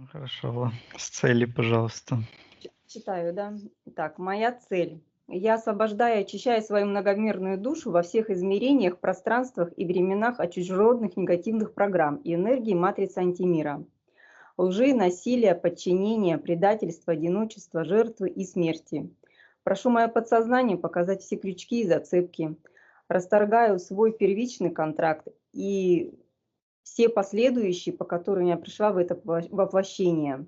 Хорошо. С цели, пожалуйста. Читаю, да? Так, моя цель. Я освобождаю и очищаю свою многомерную душу во всех измерениях, пространствах и временах от чужеродных негативных программ и энергии матрицы антимира. Лжи, насилия, подчинения, предательства, одиночества, жертвы и смерти. Прошу мое подсознание показать все крючки и зацепки. Расторгаю свой первичный контракт и все последующие, по которым я пришла в это воплощение.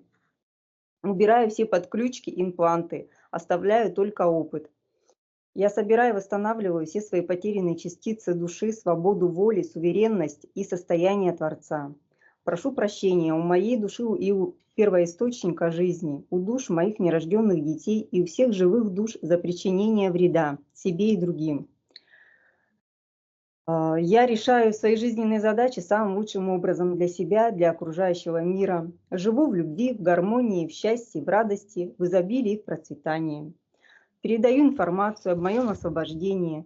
Убираю все подключки, импланты, оставляю только опыт. Я собираю и восстанавливаю все свои потерянные частицы души, свободу воли, суверенность и состояние Творца. Прошу прощения у моей души и у первоисточника жизни, у душ моих нерожденных детей и у всех живых душ за причинение вреда себе и другим. Я решаю свои жизненные задачи самым лучшим образом для себя, для окружающего мира. Живу в любви, в гармонии, в счастье, в радости, в изобилии и в процветании. Передаю информацию об моем освобождении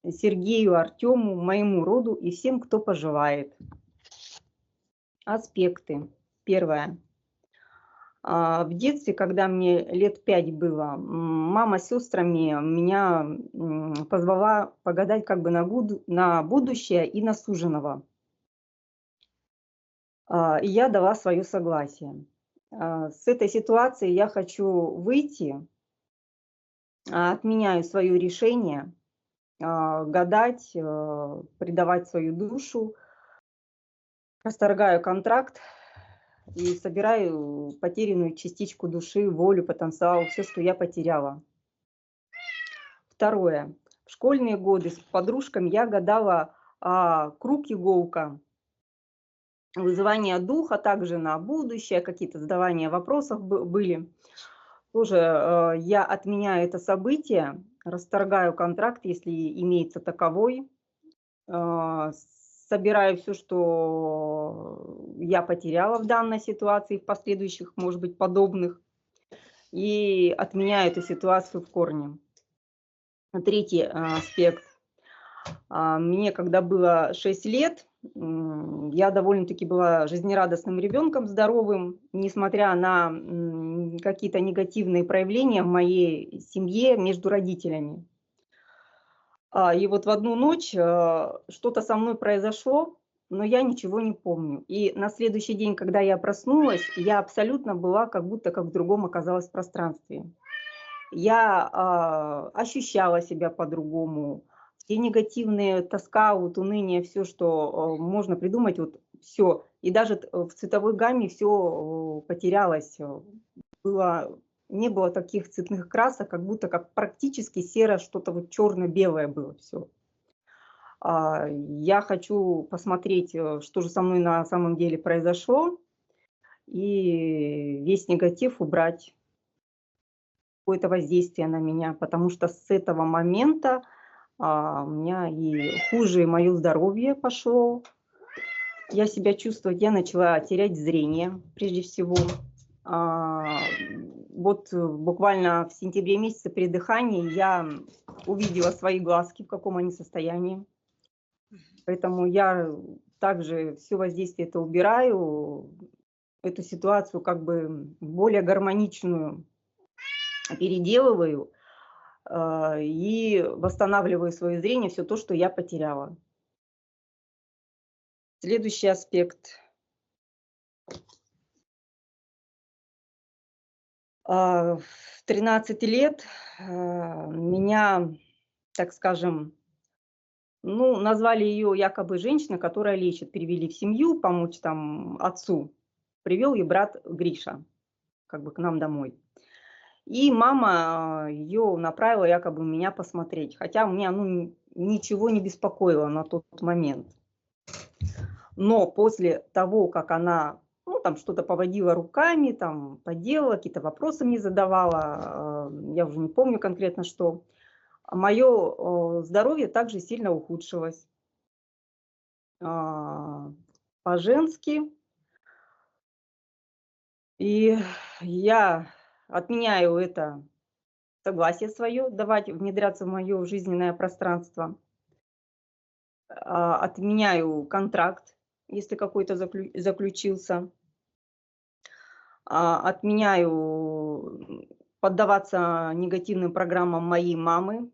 Сергею, Артему, моему роду и всем, кто пожелает. Аспекты. Первое. В детстве, когда мне лет 5 было, мама с сестрами меня позвала погадать как бы на будущее и на суженого. И я дала свое согласие. С этой ситуации я хочу выйти, отменяю свое решение гадать, предавать свою душу, расторгаю контракт и собираю потерянную частичку души, волю, потенциал, все, что я потеряла. Второе. В школьные годы с подружками я гадала круг, иголка, вызывание духа, также на будущее, какие-то задавания вопросов были. Тоже я отменяю это событие, расторгаю контракт, если имеется таковой, собираю все, что я потеряла в данной ситуации, в последующих, может быть, подобных, и отменяю эту ситуацию в корне. Третий аспект. Мне, когда было 6 лет, я довольно-таки была жизнерадостным ребенком, здоровым, несмотря на какие-то негативные проявления в моей семье между родителями. И вот в одну ночь что-то со мной произошло, но я ничего не помню. И на следующий день, когда я проснулась, я абсолютно была как будто как в другом оказалась пространстве. Я ощущала себя по-другому. Все негативные, тоска, вот уныние, все, что можно придумать, вот все. И даже в цветовой гамме все потерялось. Не было таких цветных красок, как будто как практически серо, что-то вот черно-белое было все. Я хочу посмотреть, что же со мной на самом деле произошло, и весь негатив убрать, какое-то воздействие на меня, потому что с этого момента у меня и хуже мое здоровье пошло. Я себя чувствовать, я начала терять зрение, прежде всего. Вот буквально в сентябре месяце при дыхании я увидела свои глазки, в каком они состоянии. Поэтому я также все воздействие это убираю, эту ситуацию как бы более гармоничную переделываю и восстанавливаю свое зрение, все то, что я потеряла. Следующий аспект. В 13 лет меня, так скажем, ну, назвали ее якобы женщина, которая лечит, перевели в семью, помочь там отцу. Привел ее брат Гриша, как бы к нам домой. И мама ее направила якобы меня посмотреть, хотя меня ничего не беспокоило на тот момент. Но после того, как она там что-то поводила руками, там поделала, какие-то вопросы мне задавала, я уже не помню конкретно что, мое здоровье также сильно ухудшилось. По-женски. И я отменяю это согласие свое, давать внедряться в мое жизненное пространство. Отменяю контракт, если какой-то заключился. Отменяю поддаваться негативным программам моей мамы,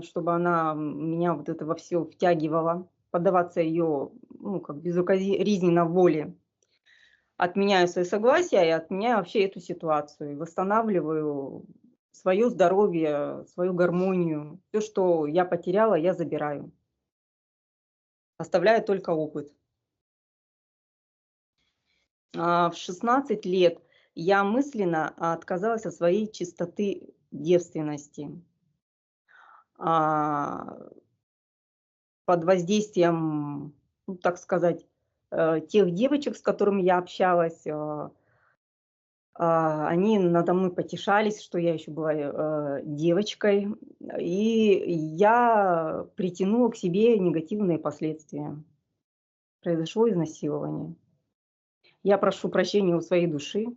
чтобы она меня вот это во все втягивала, поддаваться ее, ну, как безукоризненно воле. Отменяю свои согласия и отменяю вообще эту ситуацию. И восстанавливаю свое здоровье, свою гармонию. Все, что я потеряла, я забираю. Оставляю только опыт. В 16 лет я мысленно отказалась от своей чистоты девственности. А, Под воздействием, ну, так сказать, тех девочек, с которыми я общалась, они надо мной потешались, что я еще была девочкой, и я притянула к себе негативные последствия. Произошло изнасилование. Я прошу прощения у своей души,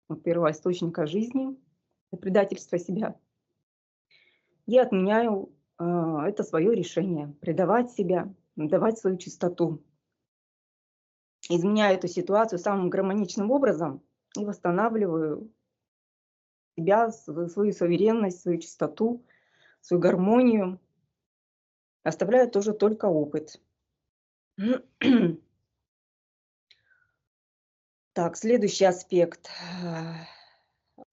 у первоисточника жизни, за предательство себя. Я отменяю это свое решение, предавать себя, давать свою чистоту. Изменяю эту ситуацию самым гармоничным образом и восстанавливаю себя, свою суверенность, свою чистоту, свою гармонию. Оставляю тоже только опыт. Так, следующий аспект.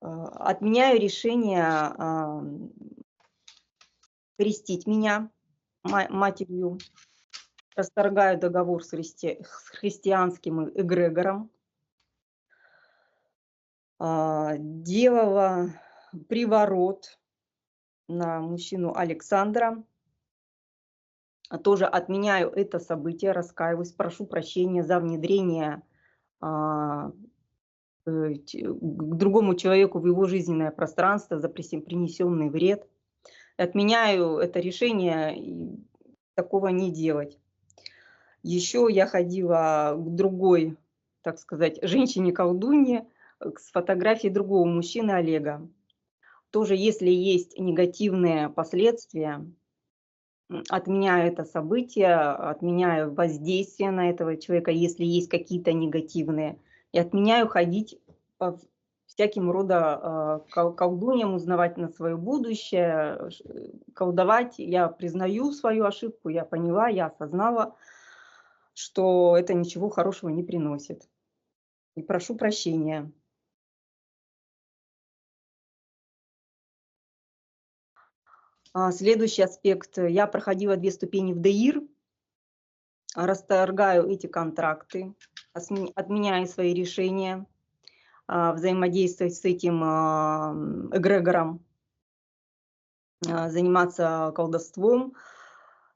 Отменяю решение крестить меня матерью. Расторгаю договор с христианским эгрегором. Делала приворот на мужчину Александра. Тоже отменяю это событие, раскаиваюсь, прошу прощения за внедрение к другому человеку в его жизненное пространство, за принесенный вред. Отменяю это решение и такого не делать. Еще я ходила к другой, так сказать, женщине-колдунье с фотографией другого мужчины Олега. Тоже, если есть негативные последствия, отменяю это событие, отменяю воздействие на этого человека, если есть какие-то негативные, и отменяю ходить по всяким рода колдуньям, узнавать на свое будущее, колдовать. Я признаю свою ошибку, я поняла, я осознала, что это ничего хорошего не приносит. И прошу прощения. Следующий аспект. Я проходила 2 ступени в ДИИР, расторгаю эти контракты, отменяю свои решения, взаимодействовать с этим эгрегором, заниматься колдовством,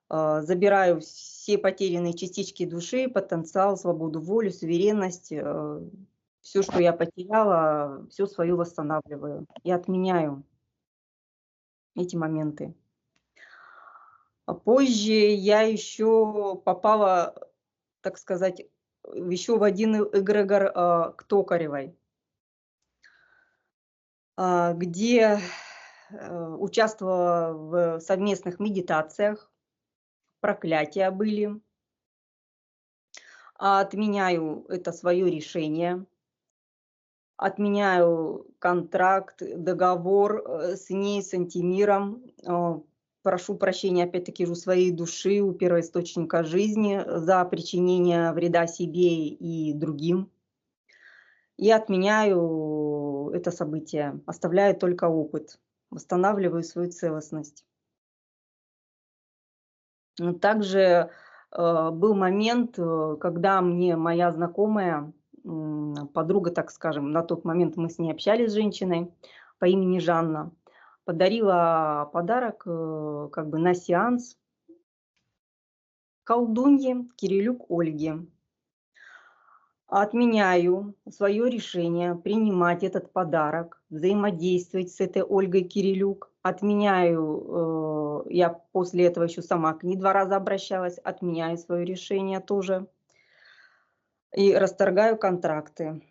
забираю все потерянные частички души, потенциал, свободу воли, суверенность, все, что я потеряла, все свое восстанавливаю и отменяю эти моменты. Позже я еще попала, так сказать, еще в один эгрегор к Токаревой, где участвовала в совместных медитациях, проклятия были. Отменяю это свое решение, отменяю контракт, договор с ней, с Антимиром. Прошу прощения, опять-таки, у своей души, у первоисточника жизни за причинение вреда себе и другим. И отменяю это событие, оставляю только опыт, восстанавливаю свою целостность. Также был момент, когда мне моя знакомая, подруга, так скажем, на тот момент мы с ней общались, с женщиной по имени Жанна, подарила подарок как бы на сеанс колдунье Кирилюк Ольге. Отменяю свое решение принимать этот подарок, взаимодействовать с этой Ольгой Кирилюк. Отменяю, я после этого еще сама к ней 2 раза обращалась, отменяю свое решение тоже и расторгаю контракты.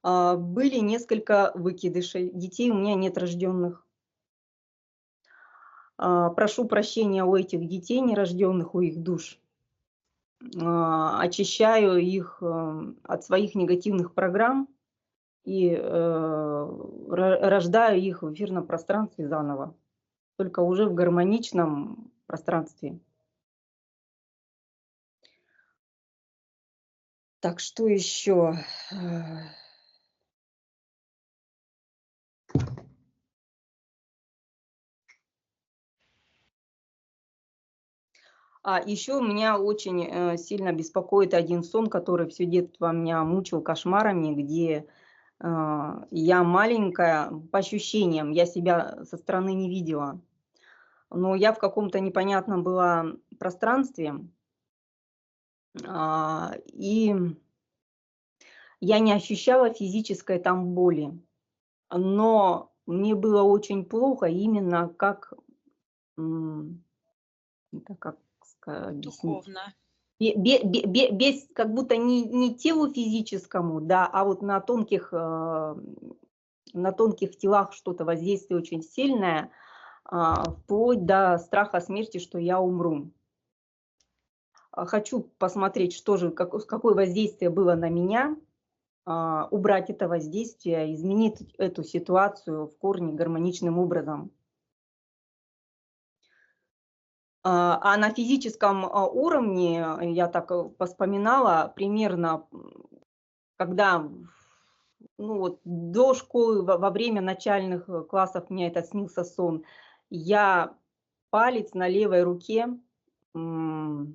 Были несколько выкидышей, детей у меня нет рожденных. Прошу прощения у этих детей нерожденных, у их душ. очищаю их от своих негативных программ и рождаю их в эфирном пространстве заново, только уже в гармоничном пространстве. Так, что еще? Еще меня очень сильно беспокоит один сон, который все детство меня мучил кошмарами, где я маленькая, по ощущениям, я себя со стороны не видела, но я в каком-то непонятном была пространстве, и я не ощущала физической там боли, но мне было очень плохо именно как, это как объяснить, Духовно. без, как будто не телу физическому, да, а вот на тонких телах что-то воздействие очень сильное, вплоть до страха смерти, что я умру. Хочу посмотреть, что же, какое воздействие было на меня, убрать это воздействие, изменить эту ситуацию в корне гармоничным образом. А на физическом уровне, я так вспоминала, примерно, когда ну вот, до школы, во время начальных классов мне это снился сон, я палец на левой руке в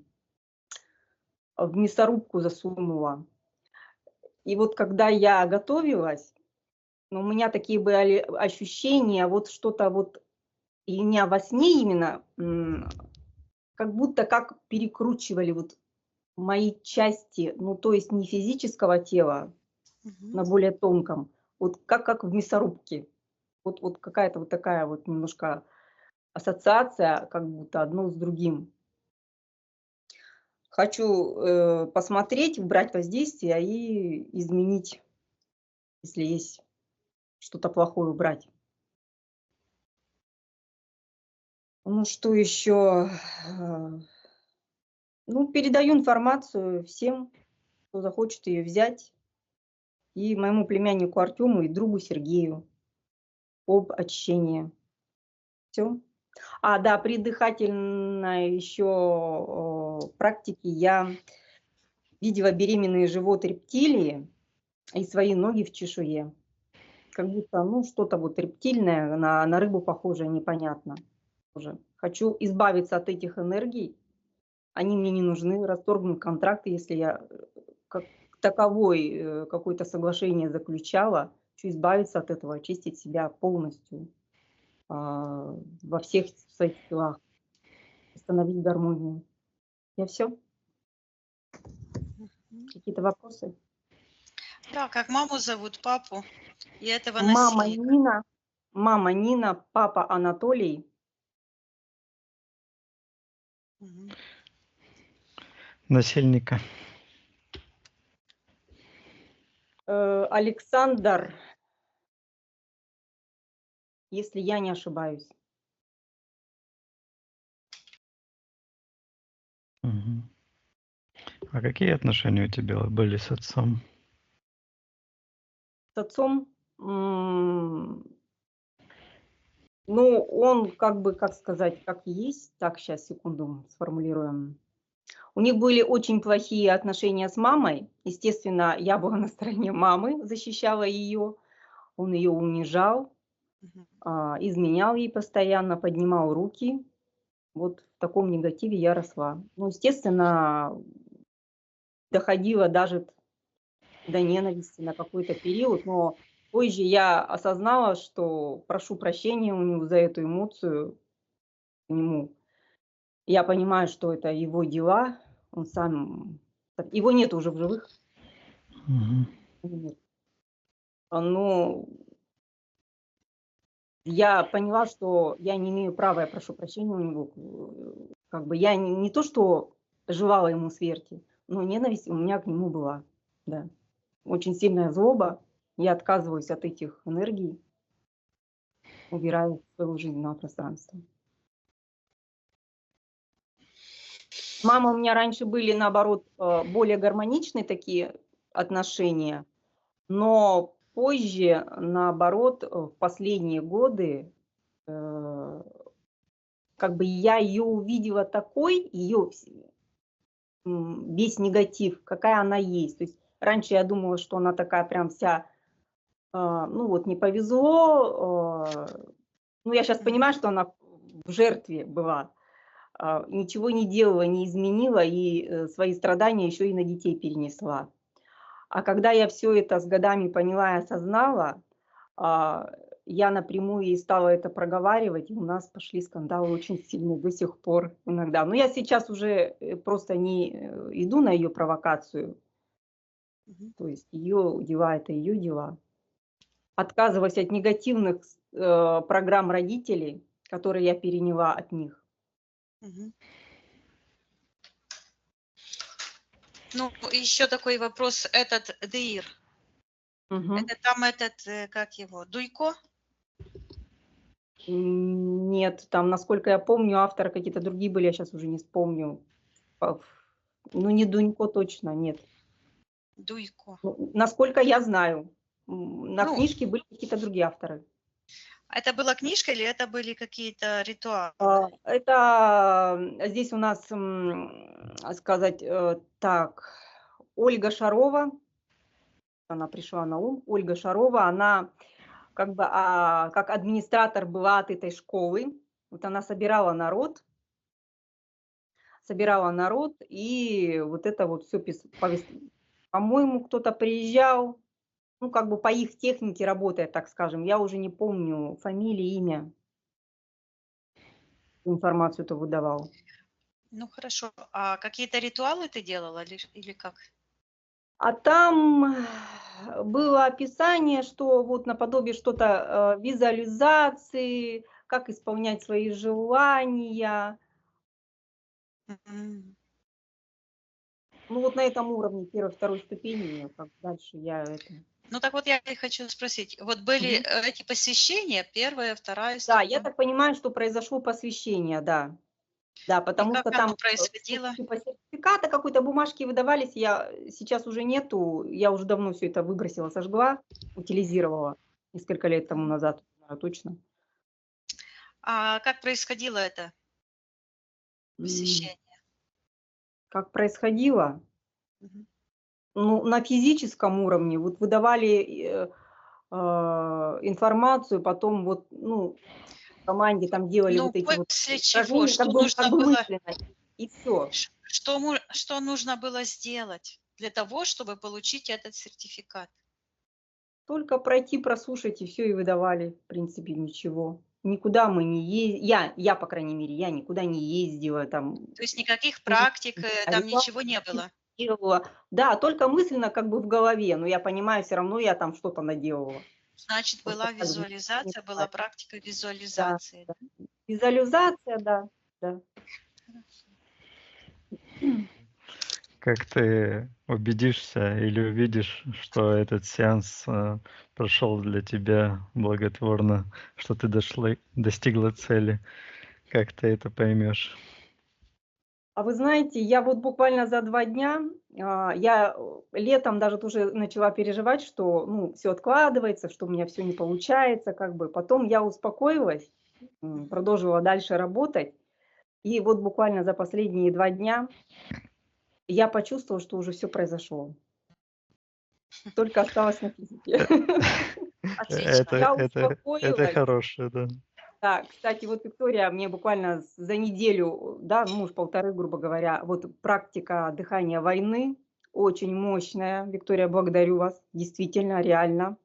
мясорубку засунула. И вот когда я готовилась, ну, у меня такие были ощущения, вот что-то вот, и меня во сне именно, как будто как перекручивали вот мои части, ну, то есть не физического тела, на более тонком, вот как в мясорубке. Вот какая-то вот такая вот немножко ассоциация, как будто одно с другим. Хочу посмотреть, убрать воздействие и изменить, если есть что-то плохое, убрать. Ну, что еще? Ну, передаю информацию всем, кто захочет ее взять, и моему племяннику Артему, и другу Сергею об очищении. Все. Да, при дыхательной еще практике я видела беременный живот рептилии и свои ноги в чешуе. Как будто, ну, что-то вот рептильное, на рыбу похожее, непонятно. Уже. Хочу избавиться от этих энергий. Они мне не нужны, расторгнуть контракты, если я как таковой какое-то соглашение заключала. Хочу избавиться от этого, очистить себя полностью во всех своих делах, установить гармонию. Я все. Какие-то вопросы? Да, как маму зовут, папу и этого Мама насильника. Нина, папа Анатолий. Насильника. Александр, если я не ошибаюсь. Мгм. А какие отношения у тебя были с отцом? С отцом, ну, он как бы, как сказать, как есть. Так, сейчас, секунду, сформулируем. У них были очень плохие отношения с мамой. Естественно, я была на стороне мамы, защищала ее. Он ее унижал, изменял ей постоянно, поднимал руки. Вот в таком негативе я росла. Ну, естественно, доходило даже до ненависти на какой-то период, но позже я осознала, что прошу прощения у него за эту эмоцию к нему. Я понимаю, что это его дела, он сам, его нет уже в живых, Мгм. нет. Но я поняла, что я не имею права, я прошу прощения у него, как бы я не то, что желала ему смерти, но ненависть у меня к нему была, да. Очень сильная злоба, я отказываюсь от этих энергий, убираю из своего жизненного пространства. Мама у меня раньше были, наоборот, более гармоничные такие отношения, но позже, наоборот, в последние годы, э, как бы я ее увидела такой, ее весь негатив, какая она есть. То есть раньше я думала, что она такая прям вся, ну вот не повезло, ну я сейчас Мгм. понимаю, что она в жертве была, ничего не делала, не изменила и свои страдания еще и на детей перенесла. А когда я все это с годами поняла и осознала, а, я напрямую ей стала это проговаривать, и у нас пошли скандалы очень сильные до сих пор иногда. Но я сейчас уже просто не иду на ее провокацию, Мгм. то есть ее дела – это ее дела. Отказываясь от негативных программ родителей, которые я переняла от них. Мгм. Ну, еще такой вопрос. Этот Деир, Мгм. это там этот, как его, Дуйко? Нет, там, насколько я помню, авторы какие-то другие были, я сейчас уже не вспомню. Ну, не Дунько точно, нет. Дуйко. Ну, насколько я знаю, на Ну, книжке были какие-то другие авторы. это была книжка или это были какие-то ритуалы? Это здесь у нас, сказать, так, Ольга Шарова, она пришла на ум, Ольга Шарова, она как бы как администратор была от этой школы. Вот она собирала народ, и вот это вот все, по-моему, кто-то приезжал, ну, как бы по их технике работает, так скажем. Я уже не помню фамилии, имя, информацию-то выдавал. Ну, хорошо. А какие-то ритуалы ты делала или как? А там было описание, что вот наподобие что-то визуализации, как исполнять свои желания. Мгм. Ну, вот на этом уровне первой, второй ступени, как дальше я это. Ну, так вот я и хочу спросить. Вот были Мгм. эти посвящения, первая, вторая Да, я ступень. так понимаю, что произошло посвящение, да. Да, И потому как что оно там происходило? типа сертификата какой-то, бумажки выдавались, сейчас уже нету, я уже давно все это выбросила, сожгла, утилизировала несколько лет тому Мгм. назад, знаю точно. А как происходило это М, посвящение? Как происходило? Мгм. Ну, на физическом уровне вот выдавали информацию, потом вот, ну, в команде там делали Ну, вот эти вот после чего? упражнения, Что как нужно бы было, мысленно, и все. что нужно было сделать для того, чтобы получить этот сертификат? Только пройти, прослушать и все и выдавали, в принципе, ничего. Никуда мы не ездили, я, по крайней мере, я никуда не ездила, там, То есть никаких не практик, там рекламу ничего не не было? делала. Да, только мысленно как бы в голове, но я понимаю, все равно я там что-то наделала. Значит, Просто была так не визуализация, была бывает. практика Да, визуализации. да. Визуализация, да, да. Как ты убедишься или увидишь, что этот сеанс прошел для тебя благотворно, что ты достигла цели? Как ты это поймешь? А вы знаете, я вот буквально за 2 дня, я летом даже тоже начала переживать, что, ну, все откладывается, что у меня все не получается, как бы. Потом я успокоилась, Мгм. продолжила дальше работать. И вот буквально за последние 2 дня я почувствовала, что уже все произошло. Только осталось на физике. Э, Отлично. Я это успокоилась. хорошее, да. Да, кстати, вот Виктория мне буквально за неделю, да, ну, уж 1,5, грубо говоря, вот практика дыхания войны очень мощная. Виктория, благодарю вас, действительно, реально.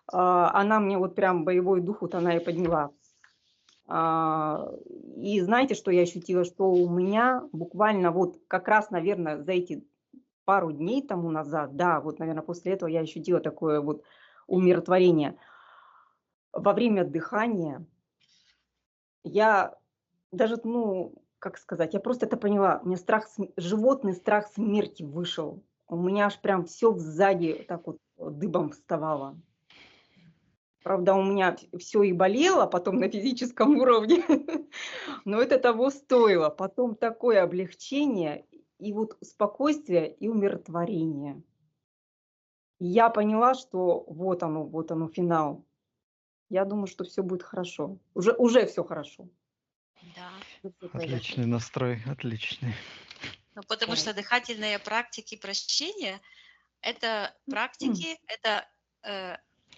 Она мне вот прям боевой дух, вот она и подняла. А, И знаете, что я ощутила? Что у меня буквально вот как раз, наверное, за эти пару дней тому назад, да, вот, наверное, после этого я ощутила такое вот умиротворение. Во время дыхания я даже, ну, как сказать, я просто это поняла. У меня животный страх смерти вышел. У меня аж прям все сзади так вот дыбом вставало. Правда, у меня все и болело потом на физическом уровне. Но это того стоило. Потом такое облегчение и вот спокойствие и умиротворение. И я поняла, что вот оно, финал. Я думаю, что все будет хорошо. Уже все хорошо. Да. Уже всё произошло. Отличный настрой, отличный. Ну, потому Вот. что дыхательные практики прощения– это практики, это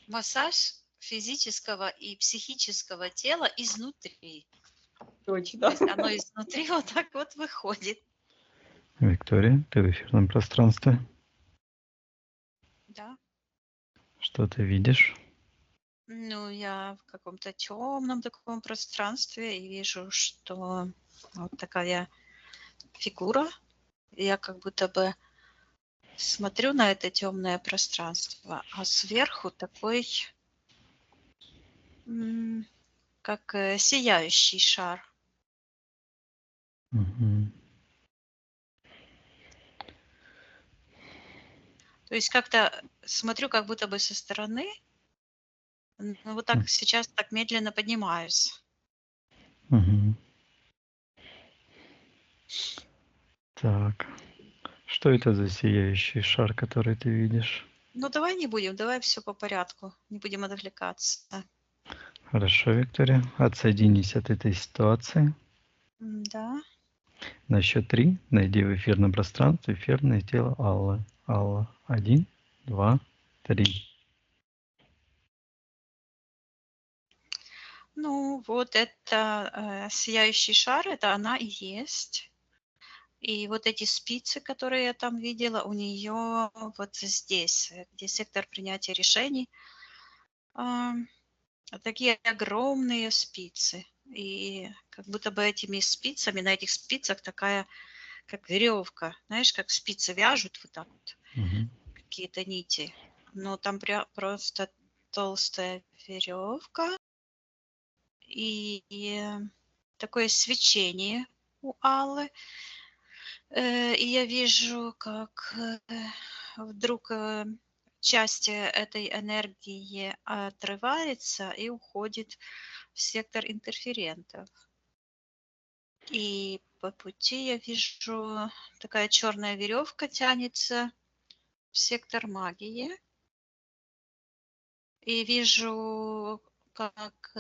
массаж физического и психического тела изнутри. То Точно. есть оно изнутри вот так вот выходит. Виктория, ты в эфирном пространстве. Да. Что ты видишь? Ну, я в каком-то темном таком пространстве и вижу, что вот такая фигура. Я как будто бы смотрю на это темное пространство, а сверху такой, как сияющий шар. Мгм. То есть как-то смотрю как будто бы со стороны, ну, вот так сейчас так медленно поднимаюсь. Мгм. Так, что это за сияющий шар, который ты видишь? Ну, давай не будем, давай все по порядку, не будем отвлекаться. Хорошо, Виктория, отсоединись от этой ситуации. Да. На счет 3 найди в эфирном пространстве эфирное тело Аллы. Алла. 1, 2, 3. Ну, вот это сияющий шар, это она и есть. И вот эти спицы, которые я там видела, у нее вот здесь, где сектор принятия решений, а, такие огромные спицы. И как будто бы этими спицами, на этих спицах такая, как веревка. Знаешь, как спицы вяжут вот так вот, Мгм. какие-то нити. Но там просто толстая веревка и такое свечение у Аллы. И я вижу, как вдруг часть этой энергии отрывается и уходит в сектор интерферентов. И по пути я вижу, такая черная веревка тянется в сектор магии. И вижу, как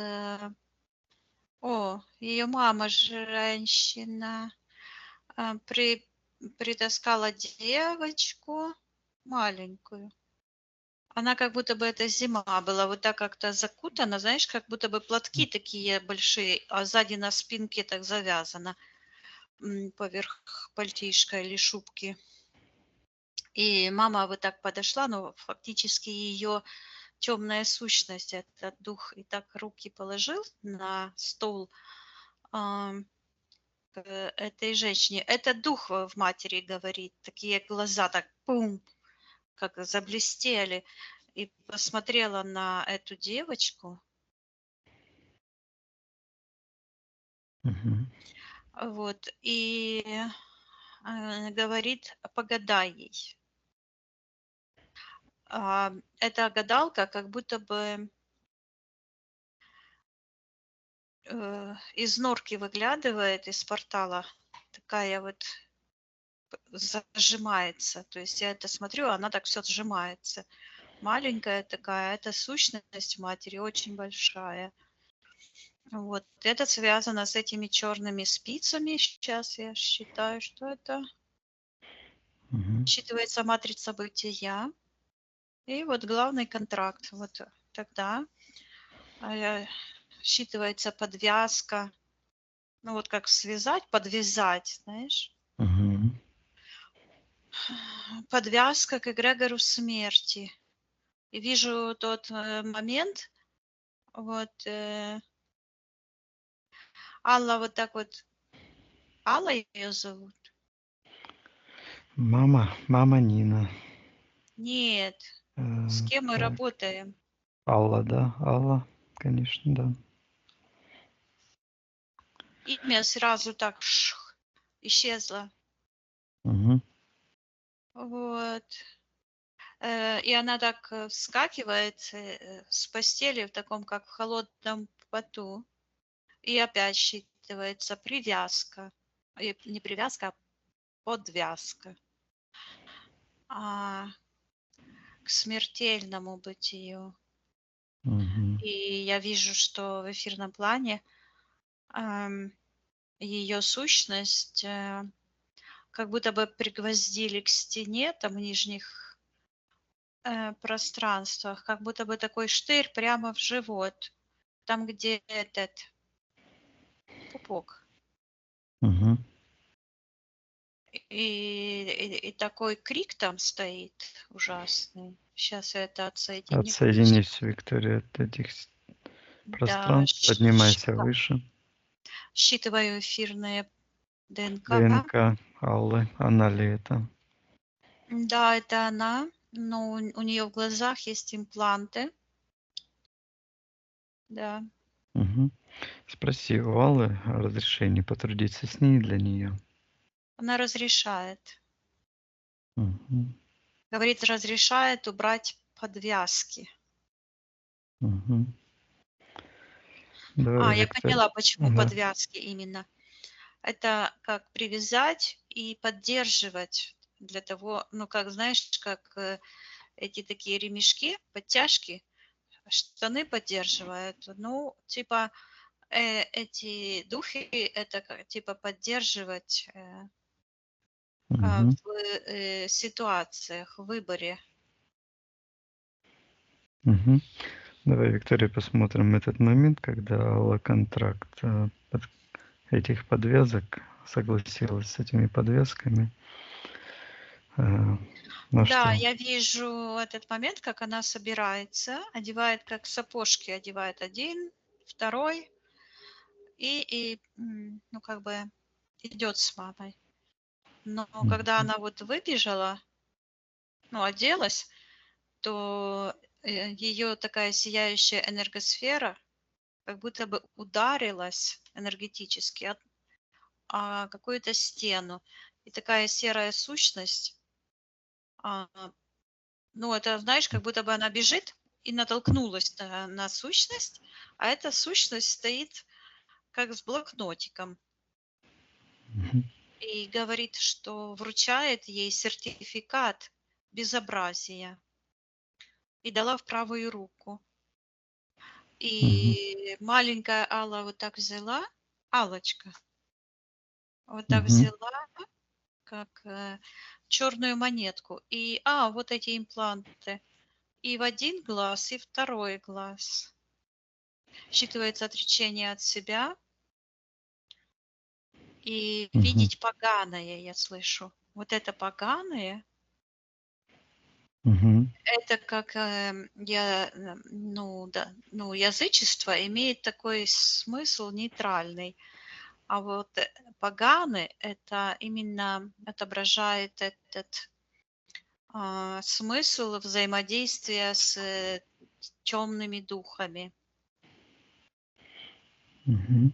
ее мама женщина притаскала девочку маленькую. Она как будто бы это зима была, вот так как-то закутана, знаешь, как будто бы платки такие большие, а сзади на спинке так завязано поверх пальтишка или шубки. И мама вот так подошла, но фактически ее темная сущность, этот дух, и так руки положил на стол этой женщине. Это дух в матери говорит, такие глаза так пум, как заблестели. И посмотрела на эту девочку, Мгм. вот, и говорит, погадай ей. Эта гадалка как будто бы из норки выглядывает, из портала, такая вот зажимается. То есть я это смотрю, она так все сжимается. Маленькая такая, это сущность матери очень большая. Вот. Это связано с этими черными спицами. Сейчас я считаю, что это Мгм. считывается матрица бытия. И вот главный контракт. Вот тогда считывается подвязка. Ну вот как связать, подвязать, знаешь. Мгм. Подвязка к эгрегору смерти. И вижу тот момент, вот Алла вот так вот, Алла ее зовут? Мама Нина. Нет, с кем мы Так. работаем? Алла, да? Алла, конечно, да. Имя сразу так исчезло. Мгм. Вот. И она так вскакивает с постели в таком, как в холодном поту. И опять считывается привязка. Не привязка, а подвязка. К смертельному бытию. Мгм. И я вижу, что в эфирном плане ее сущность как будто бы пригвоздили к стене, там в нижних пространствах, как будто бы такой штырь прямо в живот, там, где этот пупок. Мгм. И такой крик там стоит ужасный. Сейчас я это отсоединю. Отсоединись, Виктория, от этих Да, пространств, поднимайся выше. считываю эфирные ДНК. ДНК Аллы, она ли это? Да, это она. Но у нее в глазах есть импланты. Да. Мгм. Спроси у Аллы разрешение потрудиться с ней для нее. Она разрешает. Мгм. Говорит, разрешает убрать подвязки. Мгм. Давай, Я Виктория. поняла, почему Да. подвязки именно. Это как привязать и поддерживать для того, ну, как, знаешь, как эти такие ремешки, подтяжки, штаны поддерживают. Ну, типа, эти духи, это типа поддерживать Мгм. в ситуациях, в выборе. Мгм. Давай, Виктория, посмотрим этот момент, когда Алла контракт этих подвязок согласилась с этими подвязками. На Да, что? я вижу этот момент, как она собирается, одевает как сапожки, одевает один, второй, ну, как бы идет с мамой. Но когда она вот выбежала, ну, оделась, то ее такая сияющая энергосфера как будто бы ударилась энергетически о какую-то стену. И такая серая сущность, а, ну, это, знаешь, как будто бы она бежит и натолкнулась на сущность, а эта сущность стоит как с блокнотиком Мгм. и говорит, что вручает ей сертификат безобразия и дала в правую руку. И маленькая Алла вот так взяла, Аллочка, вот так Мгм. взяла, как черную монетку. И, вот эти импланты. И в один глаз, и второй глаз. Считывается отречение от себя. И Мгм. видеть поганое, я слышу. Вот это поганое, Мгм. это как язычество имеет такой смысл нейтральный. А вот поганый это именно отображает этот смысл взаимодействия с темными духами. Мгм.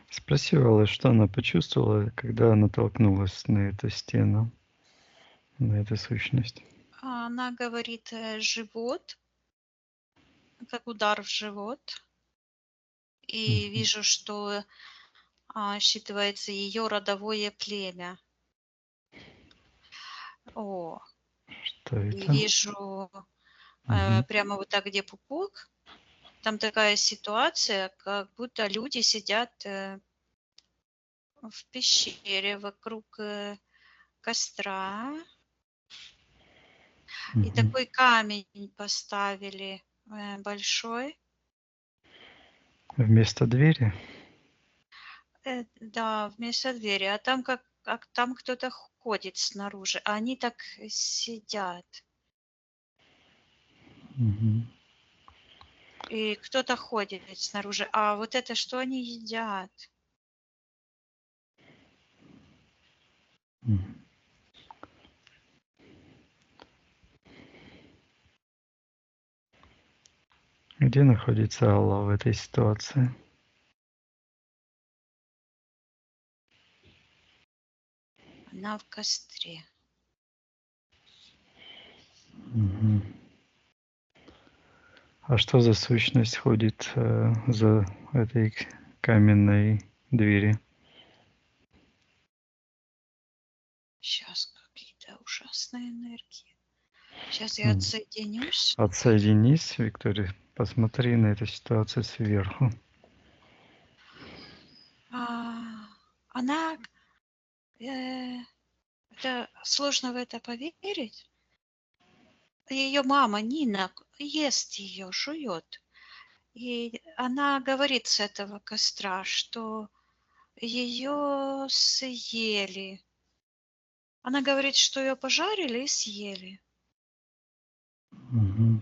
Спроси у Аллы, что она почувствовала, когда натолкнулась на эту стену, на эту сущность. Она говорит живот, как удар в живот. И вижу, что считывается ее родовое племя. Что И это? вижу Мгм. прямо вот так, где пупок, там такая ситуация, как будто люди сидят в пещере вокруг костра. И Мгм. такой камень поставили большой. Вместо двери? Да, вместо двери. А там как там кто-то ходит снаружи, а они так сидят. Мгм. И кто-то ходит снаружи. А вот это что они едят? Мгм. Где находится Алла в этой ситуации? Она в костре. Мгм. А что за сущность ходит за этой каменной двери. Сейчас какие-то ужасные энергии. Сейчас я М. отсоединюсь. Отсоединись, Виктория, посмотри на эту ситуацию сверху. Она, это сложно в это поверить. Ее мама Нина ест ее, жует. И она говорит с этого костра, что ее съели. Она говорит, что ее пожарили и съели. Мгм.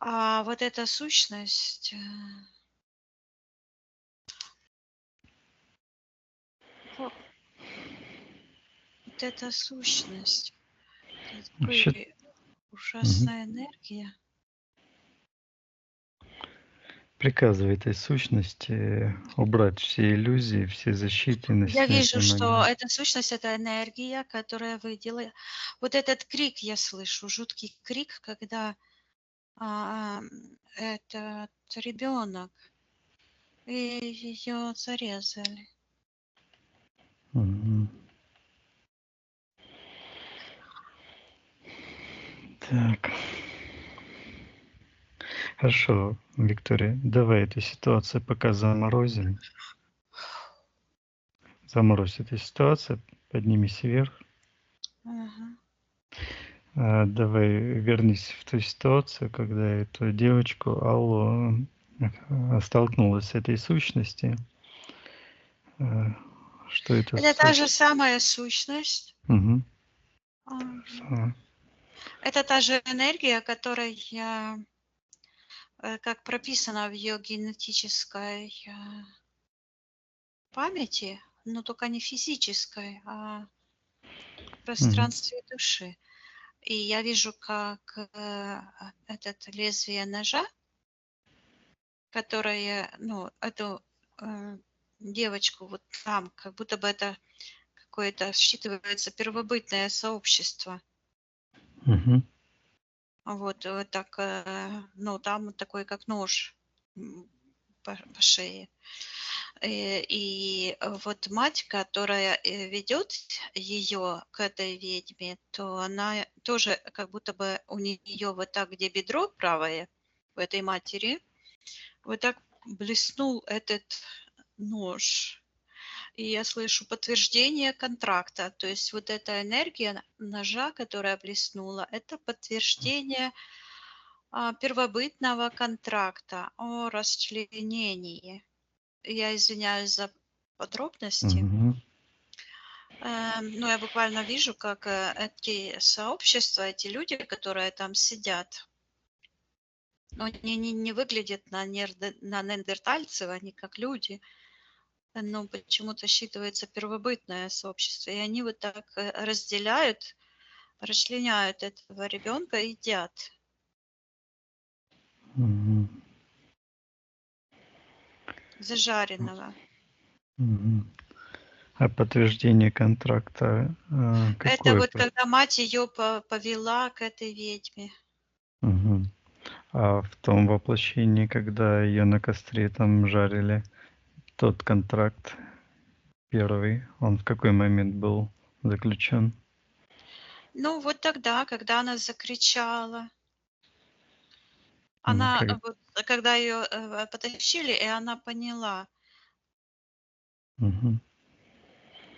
А вот эта сущность, вот эта сущность, Вообще, такая ужасная энергия. приказывай этой сущности убрать все иллюзии, все защиты на Я вижу, сегодняшний что момент. эта сущность, это энергия, которая выделила. Вот этот крик я слышу, жуткий крик, когда этот ребенок, и ее зарезали. Мгм. Так. Хорошо, Виктория, давай эту ситуацию пока заморозим. Заморозь эту ситуацию, поднимись вверх. Ага. Давай вернись в ту ситуацию, когда эту девочку Аллу столкнулась с этой сущностью. Что это Это та же сущность? самая сущность. Угу. Ага. Это та же энергия, которая как прописана в ее генетической памяти, но только не физической, а в пространстве души. И я вижу, как этот лезвие ножа, которое, ну, эту девочку вот там, как будто бы это какое-то считывается первобытное сообщество. Угу. Вот так, ну, там такой, как нож по шее. И вот мать, которая ведет ее к этой ведьме, то она тоже как будто бы у нее вот так, где бедро правое, у этой матери, вот так блеснул этот нож. И я слышу подтверждение контракта. То есть вот эта энергия ножа, которая блеснула, это подтверждение первобытного контракта о расчленении. Я извиняюсь за подробности. Угу. Но я буквально вижу, как эти сообщества, эти люди, которые там сидят, но они не выглядят на неандертальцев, они как люди, но почему-то считывается первобытное сообщество. И они вот так разделяют, расчленяют этого ребенка и едят. Угу. Зажаренного. Угу. А подтверждение контракта Это какое? вот когда мать ее повела к этой ведьме. Угу. А в том воплощении, когда ее на костре там жарили, тот контракт первый, он в какой момент был заключен? Ну, вот тогда, когда она закричала. Ну, Она, как... вот, когда ее потащили, и она поняла. Угу.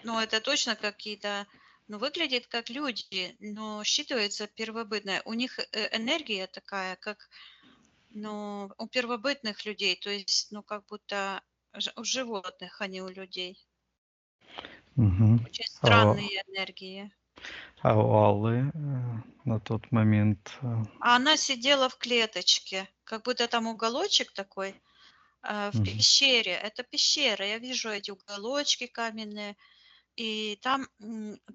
Ну, это точно какие-то, ну, выглядит как люди, но считывается первобытное. У них энергия такая, как, ну, у первобытных людей, то есть, ну, как будто у животных, а не у людей. Угу. Очень А, странные энергии. а у Аллы на тот момент... А она сидела в клеточке, как будто там уголочек такой в Мгм. пещере. Это пещера, я вижу эти уголочки каменные. И там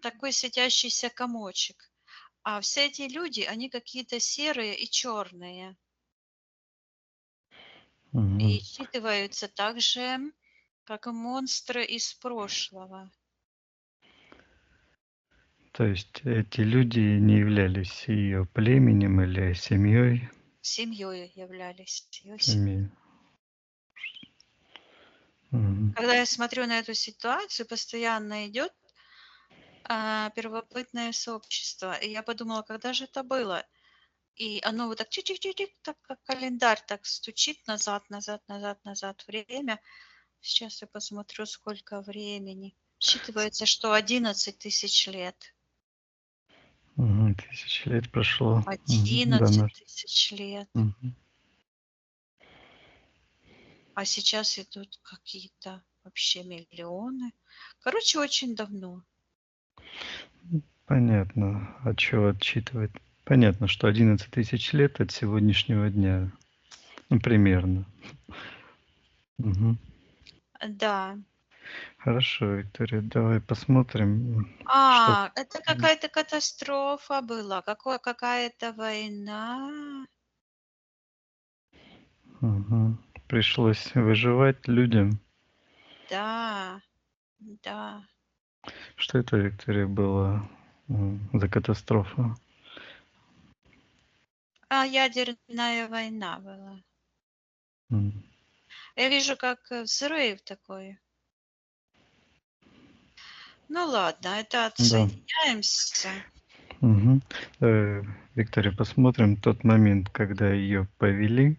такой светящийся комочек. А все эти люди, они какие-то серые и черные. И Мгм. считываются так же, как и монстры из прошлого. То есть эти люди не являлись ее племенем или семьей? Семьей являлись. Ее семьей. Семьей. Мгм. Когда я смотрю на эту ситуацию, постоянно идет первобытное сообщество. И я подумала, когда же это было? И оно вот так чик-чик-чик, так как календарь так стучит назад, назад, назад, назад время. Сейчас я посмотрю, сколько времени. Считывается, что 11 тысяч лет. Мгм. 1000 лет прошло. Да, 11 тысяч лет. Мгм. А сейчас идут какие-то вообще миллионы. Короче, очень давно. Понятно. От чего отчитывать? Понятно, что 11 тысяч лет от сегодняшнего дня. Ну, примерно. Мгм. Да. Хорошо, Виктория, давай посмотрим, что... Это какая-то катастрофа была, какая-то война. Мгм. Пришлось выживать людям. Да, да. Что это, Виктория, было за катастрофа? Ядерная война была. М. Я вижу, как взрыв такой. Ну ладно, это Да. отсоединяемся. Мгм. Виктория, посмотрим тот момент, когда ее повели,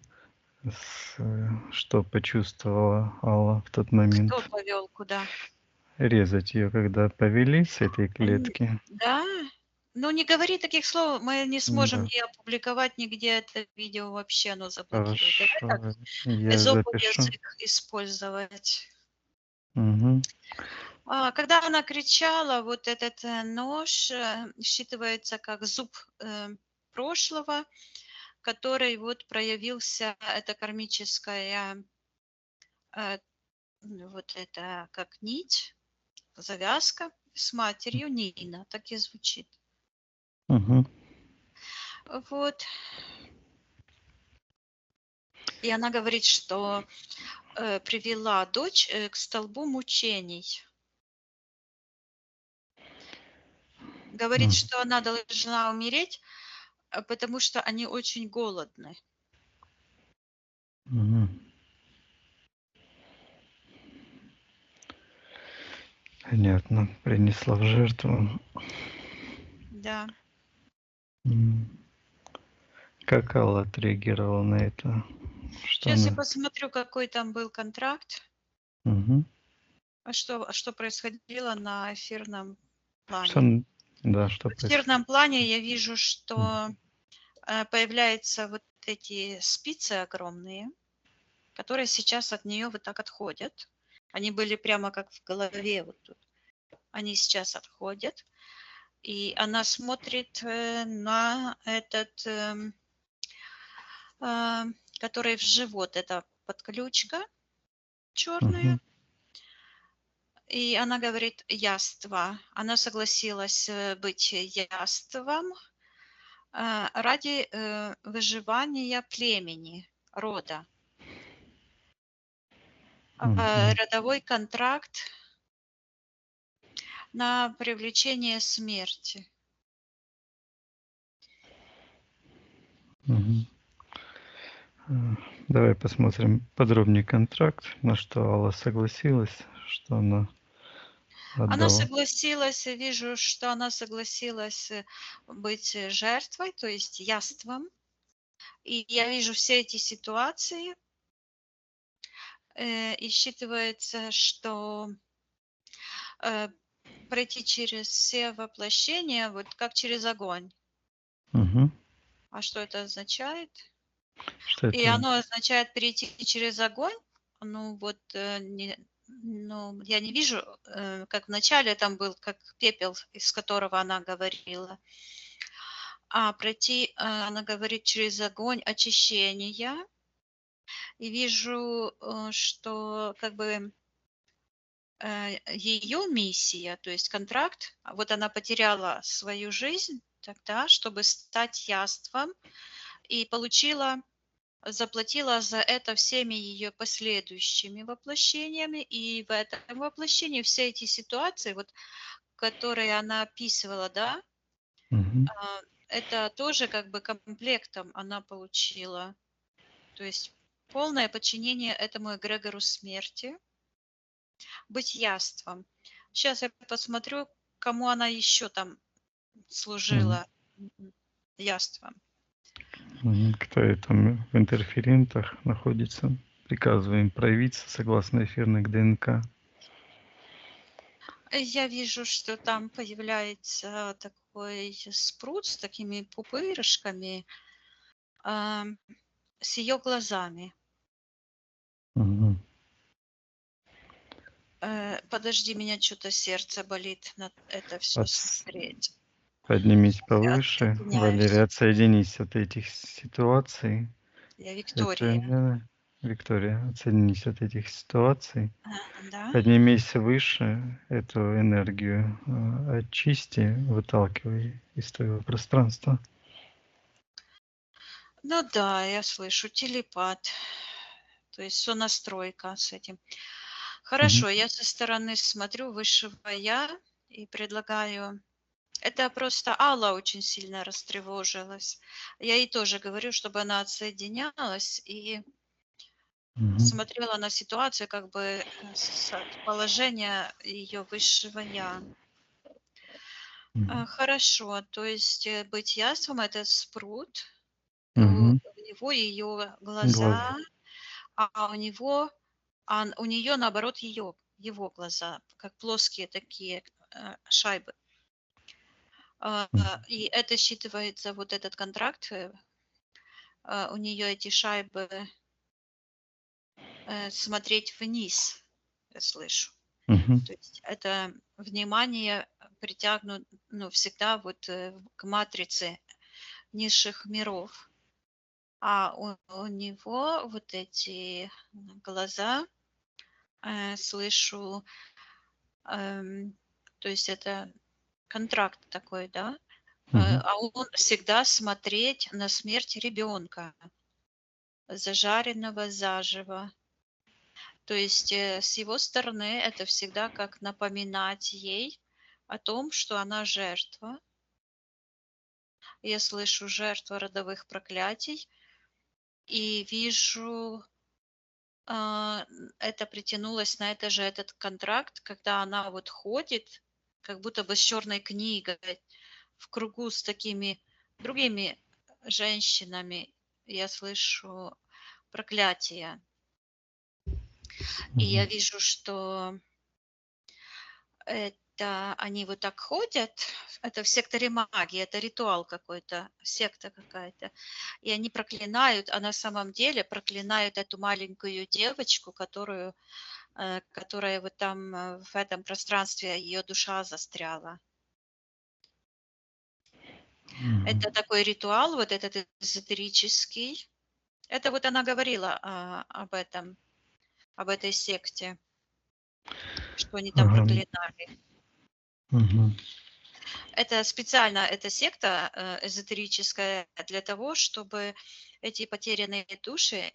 что почувствовала Алла в тот Кто момент. повел куда? Резать ее, когда повели с этой Н- клетки. Да? Ну, не говори таких слов, мы не сможем Да, ни опубликовать нигде это видео, вообще оно заблокирует. Давай так, хорошо, я эзоповый запишу. язык использовать. Мгм. Когда она кричала, вот этот нож считывается как зуб прошлого, который вот проявился, это кармическая, э, вот это как нить, завязка с матерью Нина, так и звучит. Мгм. Вот. И она говорит, что привела дочь к столбу мучений. Говорит, М. что она должна умереть, потому что они очень голодны. Мгм. Понятно. Принесла в жертву. Да. М. Как Алла отреагировала на это? Что Сейчас я она... посмотрю, какой там был контракт, Мгм. что происходило на эфирном Что плане. н- Да, что В происходит? эфирном плане я вижу, что появляются вот эти спицы огромные, которые сейчас от нее вот так отходят. Они были прямо как в голове вот тут. Они сейчас отходят. И она смотрит на этот, который в живот. Это подключка черная. Мгм. И она говорит яство. Она согласилась быть яством ради выживания племени, рода. Мгм. Родовой контракт на привлечение смерти. Мгм. Давай посмотрим подробнее контракт, на что Алла согласилась, что она Она отдала. согласилась, я вижу, что она согласилась быть жертвой, то есть яством. И я вижу все эти ситуации, и считывается, что э, пройти через все воплощения, вот как через огонь. Мгм. А что это означает? Что И это? оно означает перейти через огонь. Ну вот, ну, я не вижу, как вначале там был как пепел, из которого она говорила. А пройти, она говорит, через огонь очищения. И вижу, что как бы ее миссия, то есть контракт, вот она потеряла свою жизнь тогда, чтобы стать яством, и заплатила за это всеми ее последующими воплощениями. И в этом воплощении все эти ситуации, вот, которые она описывала, да, Мгм. это тоже как бы комплектом она получила. То есть полное подчинение этому эгрегору смерти. быть яством. Сейчас я посмотрю, кому она еще там служила яством. Кто там в интерферентах находится. Приказываем проявиться согласно эфирной ДНК. Я вижу, что там появляется такой спрут с такими пупырышками, с ее глазами. Мгм. Подожди, меня что-то сердце болит на это все смотреть. Поднимись повыше, Отсоединяюсь. Валерия, отсоединись от этих ситуаций. Я Это, Виктория. Виктория, отсоединись от этих ситуаций. Да? Поднимись выше, эту энергию очисти, выталкивай из твоего пространства. Ну да, я слышу, телепат. То есть сонастройка с этим. Хорошо, я со стороны смотрю высшего я и предлагаю. Это просто Алла очень сильно растревожилась. Я ей тоже говорю, чтобы она отсоединялась и смотрела на ситуацию как бы с положения ее высшего я. Хорошо, то есть быть яством это спрут, у него ее глаза, а у него, у нее наоборот его глаза, как плоские такие шайбы. И это считывается, вот этот контракт, у нее эти шайбы смотреть вниз, я слышу. То есть это внимание притягнут, всегда вот к матрице низших миров. А у него вот эти глаза, слышу, то есть это контракт такой, да, а он всегда смотреть на смерть ребенка, зажаренного заживо. То есть с его стороны это всегда как напоминать ей о том, что она жертва. Я слышу жертва родовых проклятий и вижу, это притянулось на это же этот контракт, когда она вот ходит, как будто бы с черной книгой, в кругу с такими другими женщинами. Я слышу проклятие. И я вижу, что это они вот так ходят, это в секторе магии, это ритуал какой-то, секта какая-то. И они проклинают, а на самом деле проклинают эту маленькую девочку, которая вот там в этом пространстве, ее душа застряла. Это такой ритуал, вот этот эзотерический. Это вот она говорила об этом, об этой секте, что они там проклинали. Это специально, эта секта эзотерическая для того, чтобы эти потерянные души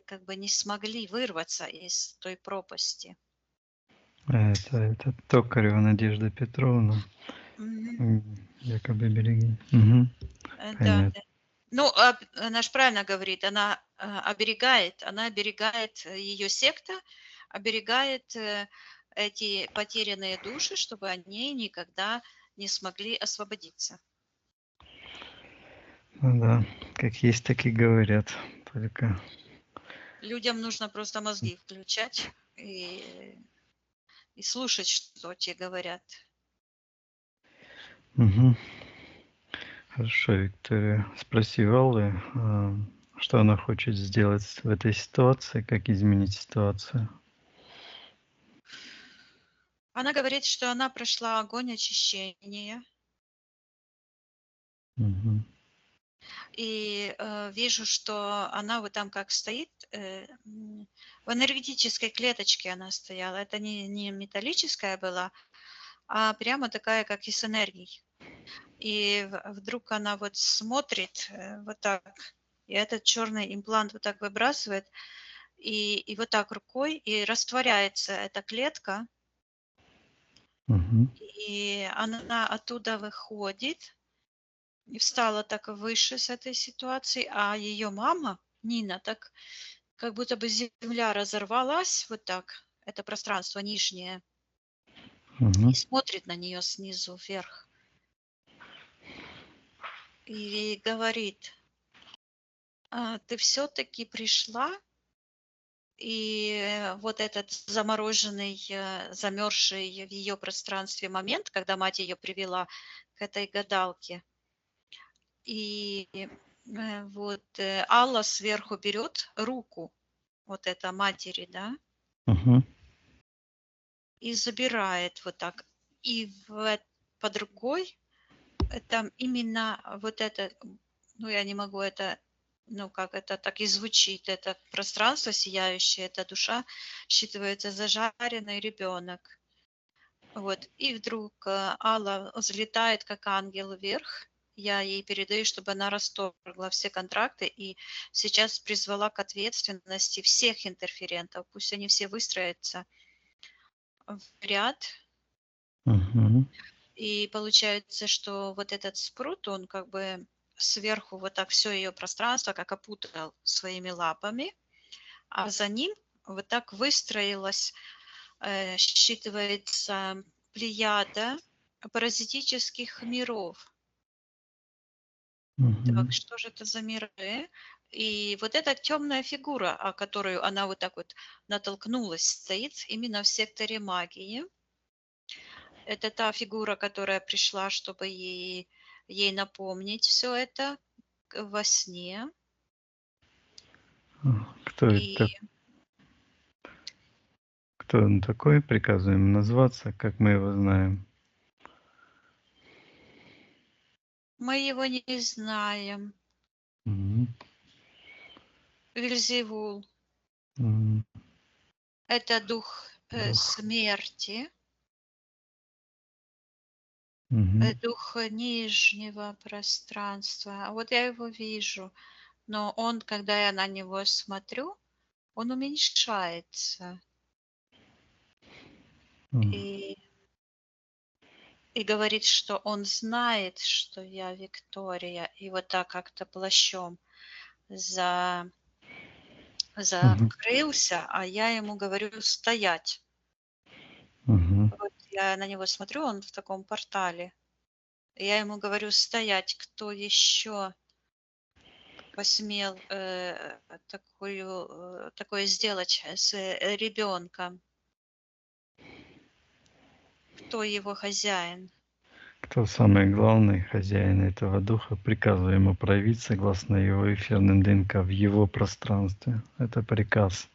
как бы не смогли вырваться из той пропасти. Это Токарева Надежда Петровна. Якобы береги. Да, Понятно. да. Ну, она же правильно говорит, она оберегает ее секта, оберегает эти потерянные души, чтобы они никогда не смогли освободиться. Ну да, как есть, так и говорят. Только Людям нужно просто мозги включать и слушать, что те говорят. Хорошо, Виктория. Спроси Аллы, что она хочет сделать в этой ситуации, как изменить ситуацию. Она говорит, что она прошла огонь очищения. И вижу, что она вот там как стоит, в энергетической клеточке она стояла. Это не металлическая была, а прямо такая, как из энергий. И вдруг она вот смотрит вот так, и этот черный имплант вот так выбрасывает, и вот так рукой, и растворяется эта клетка, и она оттуда выходит, и встала так выше с этой ситуации, а ее мама, Нина, так как будто бы земля разорвалась вот так, это пространство нижнее, Мгм. и смотрит на нее снизу вверх и говорит: ты все-таки пришла, и вот этот замороженный, замерзший в ее пространстве момент, когда мать ее привела к этой гадалке, и Алла сверху берет руку вот этой матери, да, Мгм. и забирает вот так. И по другой, там именно вот это, ну я не могу это, ну как это так и звучит, это пространство сияющее, эта душа считывается зажаренный ребенок. Вот. И вдруг Алла взлетает как ангел вверх. Я ей передаю, чтобы она расторгла все контракты и сейчас призвала к ответственности всех интерферентов. Пусть они все выстроятся в ряд. Мгм. И получается, что вот этот спрут, он как бы сверху вот так все ее пространство как опутал своими лапами, а за ним вот так выстроилась, считывается плеяда паразитических миров. Так, Мгм. что же это за миры? И вот эта темная фигура, о которую она вот так вот натолкнулась, стоит именно в секторе магии. Это та фигура, которая пришла, чтобы ей напомнить все это во сне. Кто это? И Кто он такой? Приказываем назваться, как мы его знаем. мы его не знаем. Мгм. Вельзевул. Мгм. Это дух Дух. смерти, Мгм. дух нижнего пространства. А вот я его вижу, но он, когда я на него смотрю, он уменьшается. М. И, и говорит, что он знает, что я Виктория, и вот так как-то плащом за, Мгм. закрылся, а я ему говорю стоять. Мгм. Вот я на него смотрю, он в таком портале. Я ему говорю стоять, кто еще посмел такое сделать с ребенком? Кто его хозяин? Кто самый главный хозяин этого духа, приказываем ему проявить согласно его эфирным ДНК в его пространстве. Это приказ.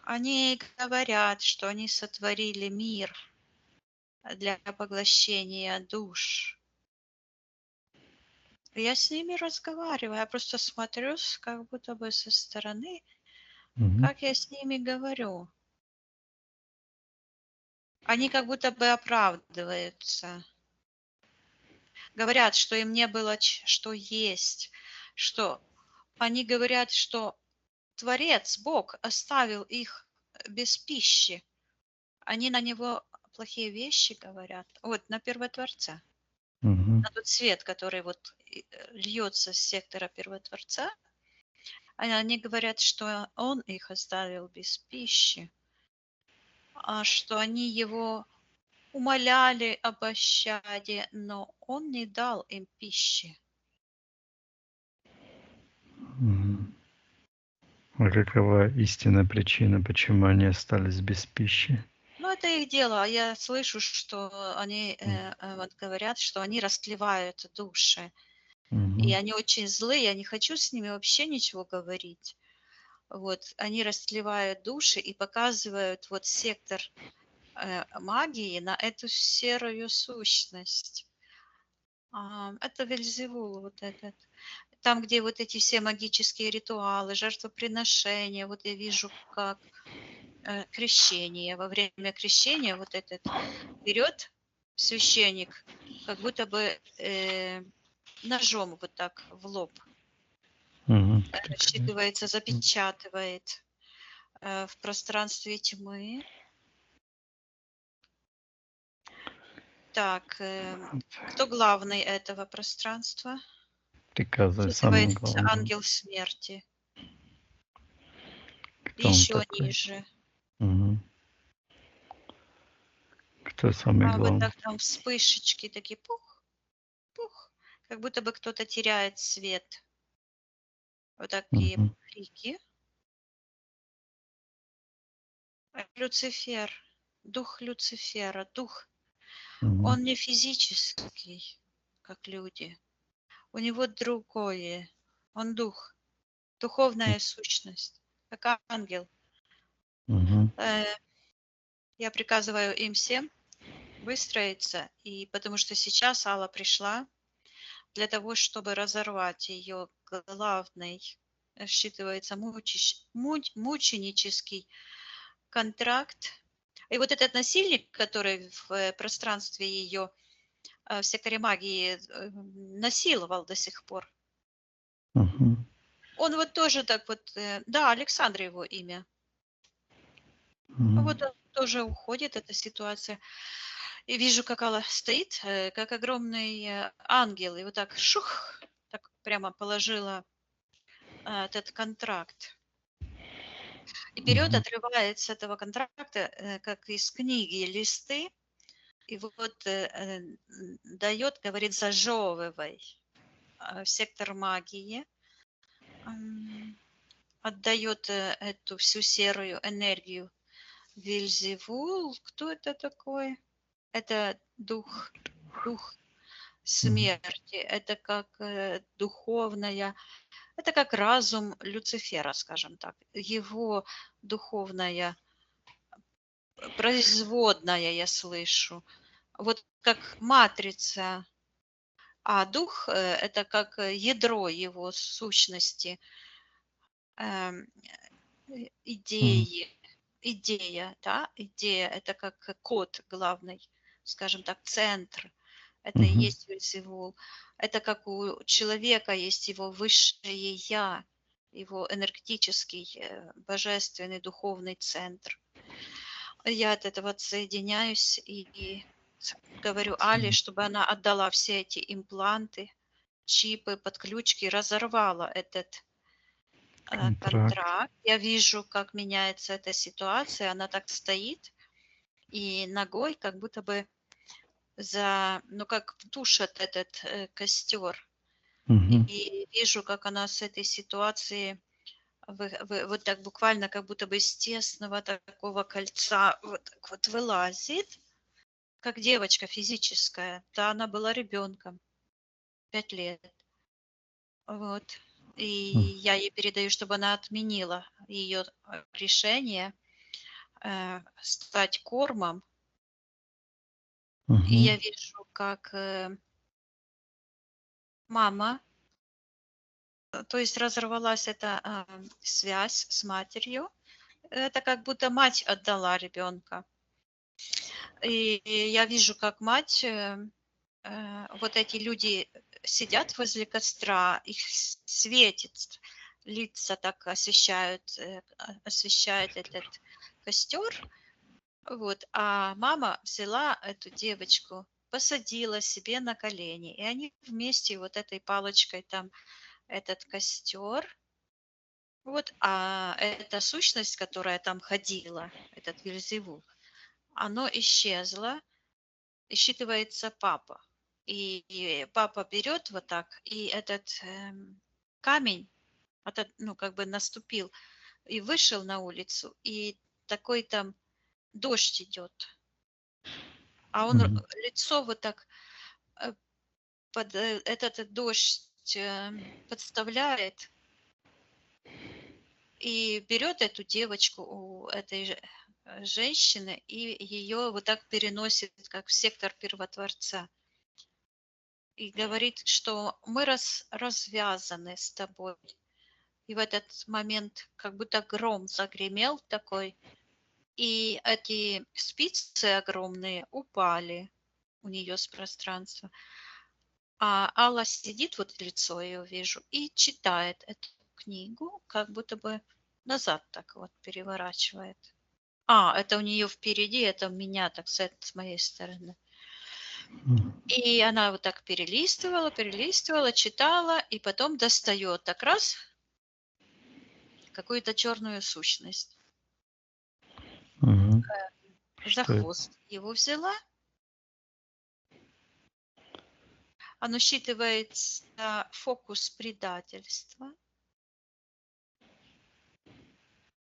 Они говорят, что они сотворили мир для поглощения душ. Я с ними разговариваю, я просто смотрю как будто бы со стороны, Мгм. как я с ними говорю. Они как будто бы оправдываются. Говорят, что им не было что есть, что они говорят, что Творец, Бог, оставил их без пищи. Они на него плохие вещи говорят. Вот на Первотворца. Мгм. На тот свет, который вот льется с сектора Первотворца. Они говорят, что он их оставил без пищи, а что они его умоляли о пощаде, но он не дал им пищи. Мгм. А какова истинная причина, почему они остались без пищи? Ну, это их дело. Я слышу, что они вот говорят, что они растлевают души. И Мгм. они очень злые, я не хочу с ними вообще ничего говорить. Вот, они растлевают души и показывают вот сектор магии на эту серую сущность. Это Вельзевул вот этот. Там, где вот эти все магические ритуалы, жертвоприношения, вот я вижу, как крещение. Во время крещения вот этот берет священник, как будто бы ножом вот так в лоб Мгм. Кто-то. считывается, запечатывает в пространстве тьмы. Так, кто главный этого пространства? Приказывай самому Считывается главному. ангел смерти. Кто он Еще такой? ниже. Мгм. Кто самый А вот главный? так там вспышечки такие, пух, пух, как будто бы кто-то теряет свет. Вот такие Мгм. блики. Люцифер, дух Люцифера, дух. Мгм. Он не физический, как люди. У него другое. Он дух, духовная сущность, как ангел. Мгм. Я приказываю им всем выстроиться, и потому что сейчас Алла пришла для того, чтобы разорвать ее главный, считывается мученический контракт. И вот этот насильник, который в пространстве ее, в секторе магии насиловал до сих пор, Мгм. он вот тоже так вот, да, Александр его имя, Мгм. вот он тоже уходит, эта ситуация. И вижу, как Алла стоит, как огромный ангел, и вот так шух, так прямо положила этот контракт. И берет, Мгм. отрывает с этого контракта, как из книги, листы, и вот дает, говорит, зажевывай в сектор магии, отдает эту всю серую энергию Вильзевул. Кто это такой? Это дух смерти, это как духовная, это как разум Люцифера, скажем так, его духовная производная, я слышу, вот как матрица, а дух это как ядро его сущности, эм, Мгм. идея, да, идея это как код главный, скажем так, центр. Это и Мгм. есть Вельзевул. Это как у человека есть его высшее Я, его энергетический, божественный духовный центр. Я от этого отсоединяюсь и говорю Али, чтобы она отдала все эти импланты, чипы, подключки, разорвала этот Контракт. контракт. Я вижу, как меняется эта ситуация. Она так стоит и ногой как будто бы ну как тушит этот костер. Мгм. И вижу, как она с этой ситуации вот так буквально как будто бы из тесного такого кольца вот так вот вылазит, как девочка физическая. Да, она была ребенком, 5 лет. Вот. И М. я ей передаю, чтобы она отменила ее решение стать кормом. И Мгм. я вижу, как мама, то есть разорвалась эта связь с матерью. Это как будто мать отдала ребенка. И я вижу, как мать, вот эти люди сидят возле костра, их светит, лица так освещают, освещает этот костер. Вот, а мама взяла эту девочку, посадила себе на колени, и они вместе вот этой палочкой там этот костер. Вот, а эта сущность, которая там ходила, этот Вельзевул, оно исчезло, и считывается папа. И папа берет вот так, и этот камень, ну, как бы наступил, и вышел на улицу, и такой там дождь идет. А он Мгм. лицо вот так э, под этот дождь подставляет и берет эту девочку у этой женщины и ее вот так переносит, как в сектор первотворца. И говорит, что мы развязаны с тобой. И в этот момент как будто гром загремел такой, и эти спицы огромные упали у нее с пространства. А Алла сидит, вот лицо ее вижу, и читает эту книгу, как будто бы назад так вот переворачивает. Это у нее впереди, это у меня, так сказать, с моей стороны. М. И она вот так перелистывала, перелистывала, читала, и потом достает так раз какую-то черную сущность. За Что это? хвост его взяла. Оно считывается фокус предательства.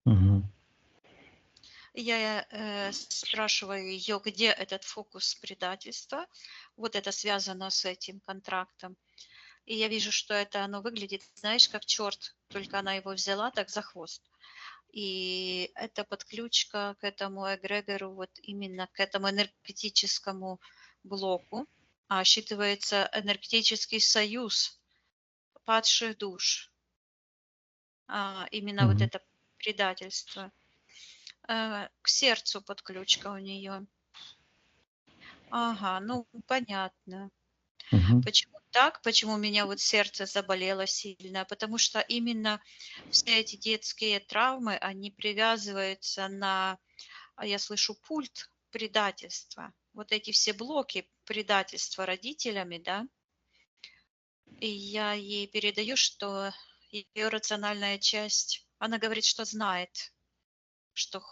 Мгм. Я спрашиваю ее, где этот фокус предательства. Вот это связано с этим контрактом. И я вижу, что это оно выглядит, знаешь, как черт, только она его взяла так за хвост. И это подключка к этому эгрегору, вот именно к этому энергетическому блоку. А считывается энергетический союз падших душ. Именно вот Мгм. это предательство. К сердцу подключка у нее. Ага, ну понятно. Мгм. Почему так? Почему у меня вот сердце заболело сильно? Потому что именно все эти детские травмы, они привязываются на, я слышу, пульт предательства. Вот эти все блоки предательства родителями, да, и я ей передаю, что ее рациональная часть, она говорит, что знает, что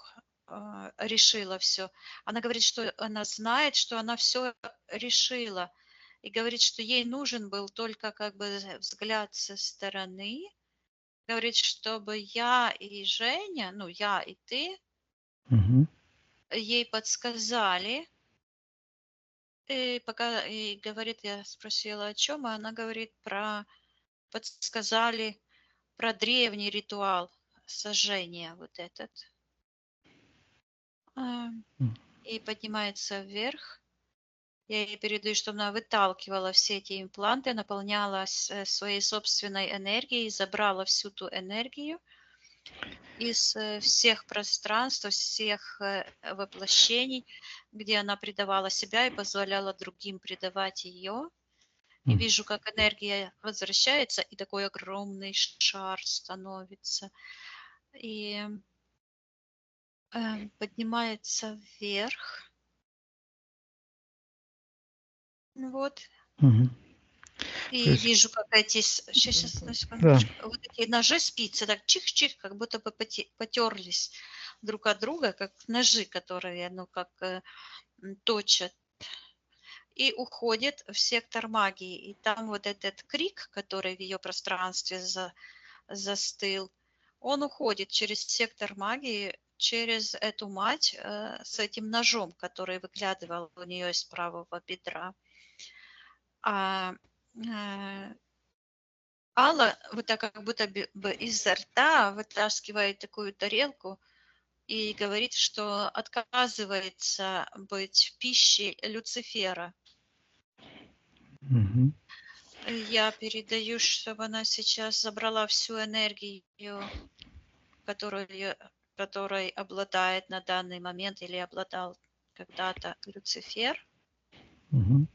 решила все. Она говорит, что она знает, что она все решила. И говорит, что ей нужен был только как бы взгляд со стороны. Говорит, чтобы я и Женя, ну я и ты, Мгм. ей подсказали. И пока и говорит, я спросила, о чем, и она говорит подсказали про древний ритуал сожжения вот этот. А, М. И поднимается вверх. Я ей передаю, чтобы она выталкивала все эти импланты, наполняла своей собственной энергией, забрала всю ту энергию из всех пространств, всех воплощений, где она предавала себя и позволяла другим предавать ее. И М. вижу, как энергия возвращается, и такой огромный шар становится. И поднимается вверх. Вот. Мгм. То И есть, вижу, как эти... Сейчас, одну да. секундочку. Вот эти ножи спицы так чих-чих, как будто бы потерлись друг от друга, как ножи, которые, ну, как точат. И уходит в сектор магии. И там вот этот крик, который в ее пространстве застыл, он уходит через сектор магии, через эту мать с этим ножом, который выглядывал у нее из правого бедра. А Алла вот так как будто бы изо рта вытаскивает такую тарелку и говорит, что отказывается быть пищей Люцифера. Мгм. Я передаю, чтобы она сейчас забрала всю энергию, которой обладает на данный момент или обладал когда-то Люцифер, Мгм.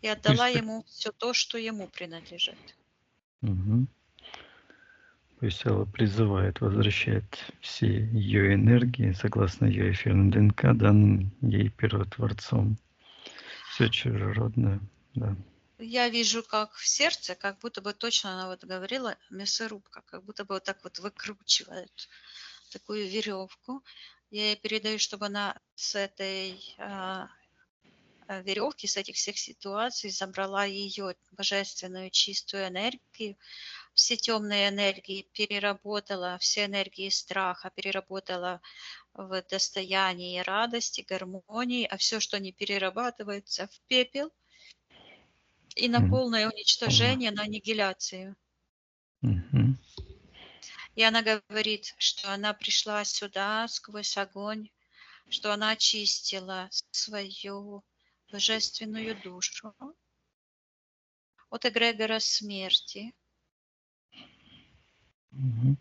и отдала Пусть так. ему все то, что ему принадлежит. Мгм. Пусть Алла призывает, возвращает все ее энергии, согласно ее эфирным ДНК, данным ей первотворцом. Все чужеродное, да. Я вижу, как в сердце, как будто бы точно она вот говорила, мясорубка, как будто бы вот так вот выкручивает такую веревку. Я ей передаю, чтобы она с этой веревки, с этих всех ситуаций забрала ее божественную чистую энергию, все темные энергии переработала, все энергии страха переработала в достоянии радости, гармонии, а все, что не перерабатывается, в пепел и на Мгм. полное уничтожение, на аннигиляцию. Мгм. И она говорит, что она пришла сюда сквозь огонь, что она очистила свою божественную душу от эгрегора смерти. Мгм.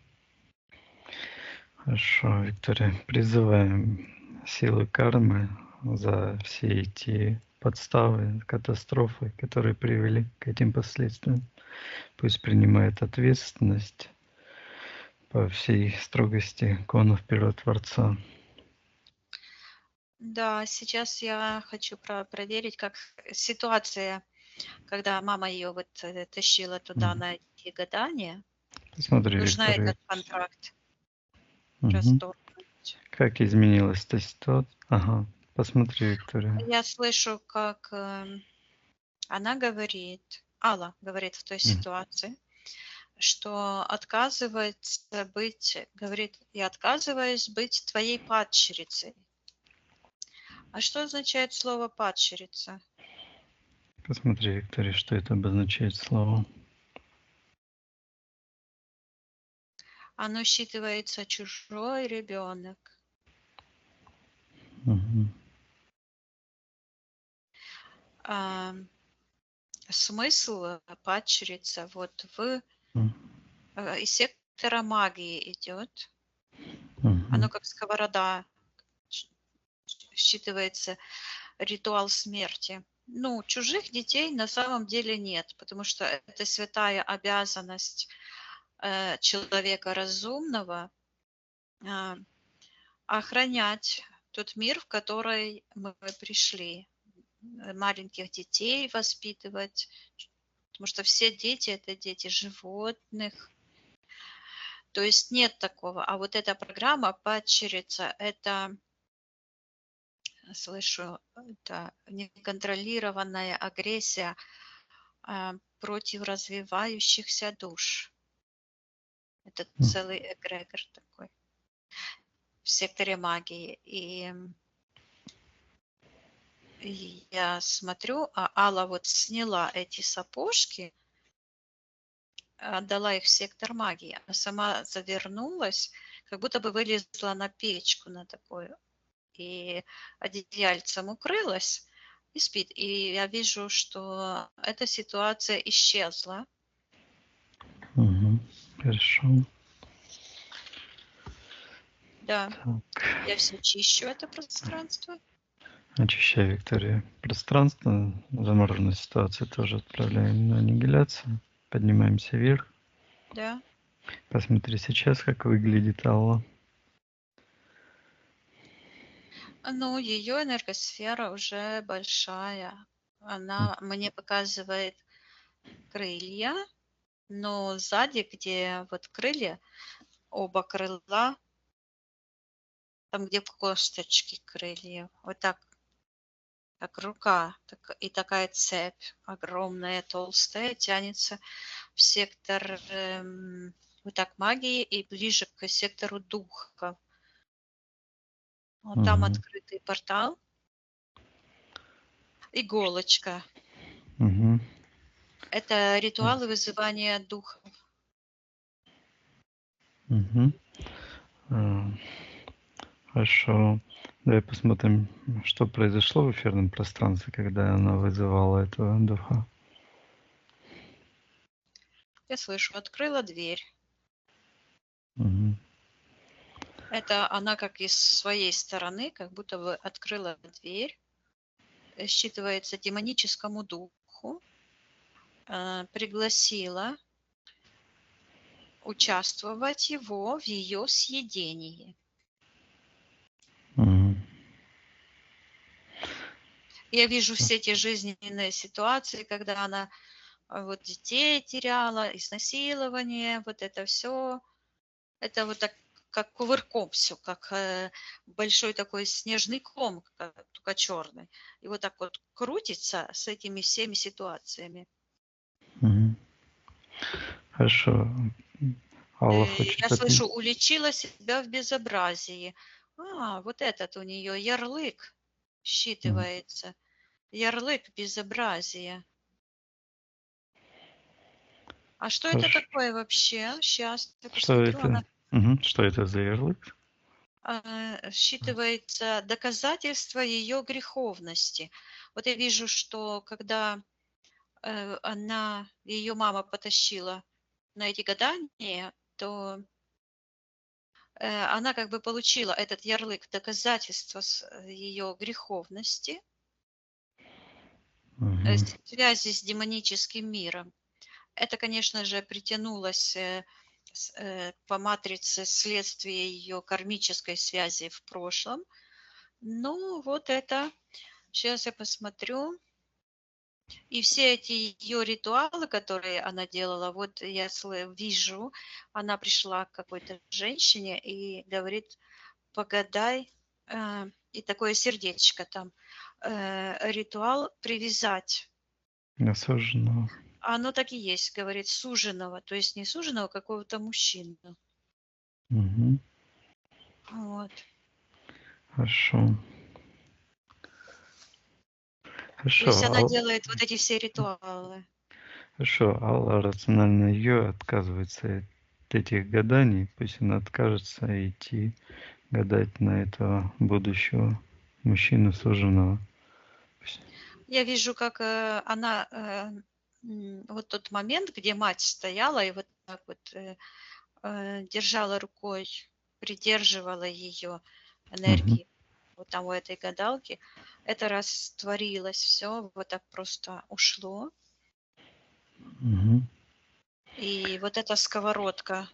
Хорошо, Виктория. Призываем силы кармы за все эти подставы, катастрофы, которые привели к этим последствиям. Пусть принимает ответственность по всей строгости конов Первотворца. Да, сейчас я хочу проверить, как ситуация, когда мама ее вот тащила туда на эти гадания. Посмотри, Нужно Виктория, этот контракт мгм. расторгнуть. Как изменилась эта ситуация? Ага, посмотри, Виктория. Я слышу, как она говорит, Алла говорит в той ситуации, что отказывается быть, говорит, я отказываюсь быть твоей падчерицей. А что означает слово падчерица? Посмотри, Виктория, что это обозначает слово. Оно считывается чужой ребенок. Угу. Смысл падчерица вот из сектора магии идет. Оно как сковорода считывается ритуал смерти. Ну, чужих детей на самом деле нет, потому что это святая обязанность человека разумного охранять тот мир, в который мы пришли, маленьких детей воспитывать, потому что все дети – это дети животных. То есть нет такого. А вот эта программа «Падчерица» – это, слышу, это неконтролированная агрессия против развивающихся душ. Это целый эгрегор такой в секторе магии. И я смотрю, а Алла вот сняла эти сапожки, отдала их в сектор магии, а сама завернулась, как будто бы вылезла на печку на такую, и одеяльцем укрылась и спит. И я вижу, что эта ситуация исчезла. Угу. Хорошо. Да, Так. я все чищу это пространство. Очищай, Виктория, пространство. Замороженную ситуацию тоже отправляем на аннигиляцию. Поднимаемся вверх. Да. Посмотри сейчас, как выглядит Алла. Ну, ее энергосфера уже большая. Она мне показывает крылья, но сзади, где вот крылья, оба крыла, там, где косточки крыльев, вот так, как рука, и такая цепь огромная, толстая, тянется в сектор вот так магии и ближе к сектору духа. Вот там открытый портал. Иголочка. Угу. Это ритуалы вызывания духов. Угу. Хорошо. Давай посмотрим, что произошло в эфирном пространстве, когда она вызывала этого духа. Я слышу, открыла дверь. Угу. Это она как из своей стороны, как будто бы открыла дверь. Считывается демоническому духу. Пригласила участвовать его в ее съедении. Угу. Я вижу все те жизненные ситуации, когда она вот детей теряла, изнасилование, вот это все. Это вот так, как кувырком все, как большой такой снежный ком, только черный. И вот так вот крутится с этими всеми ситуациями. Угу. Хорошо. Алла хочет Я слышу, уличила себя в безобразии. Вот этот у нее ярлык считывается. Ярлык безобразия. А что это такое вообще? Сейчас я посмотрю. Что это? Что это за ярлык? Считывается доказательство ее греховности. Вот я вижу, что когда ее мама потащила на эти гадания, то она как бы получила этот ярлык доказательства ее греховности, связи с демоническим миром. Это, конечно же, притянулось по матрице следствия ее кармической связи в прошлом. Ну, вот это, сейчас я посмотрю. И все эти ее ритуалы, которые она делала, вот я вижу, она пришла к какой-то женщине и говорит, погадай, и такое сердечко там, ритуал привязать. Осужденного. Оно так и есть, говорит, суженого, то есть не суженого, какого-то мужчину. Мгм. Вот. Хорошо. То есть Хорошо. она делает вот эти все ритуалы. Хорошо. Алла рационально ее отказывается от этих гаданий. Пусть она откажется идти гадать на этого будущего мужчину суженого. Пусть- Я вижу, как она, вот тот момент, где мать стояла и вот так вот держала рукой, придерживала ее Мгм. энергии, вот там у этой гадалки, это растворилось все, вот так просто ушло. Мгм. И вот эта сковородка,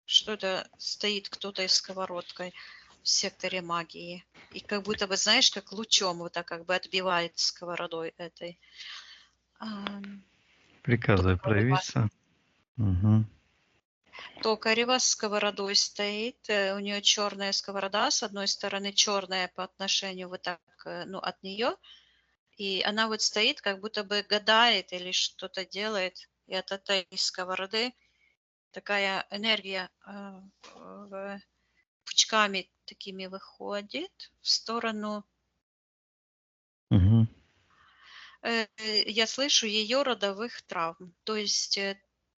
что-то стоит кто-то и сковородкой в секторе магии. И как будто бы, знаешь, как лучом вот так как бы отбивает сковородой этой. Приказывай Токарева. проявиться. Мгм. Токарева с сковородой стоит. У нее черная сковорода. С одной стороны черная по отношению вот так, ну, от нее. И она вот стоит, как будто бы гадает или что-то делает. И от этой сковороды такая энергия пучками такими выходит в сторону. Мгм. Я слышу ее родовых травм. То есть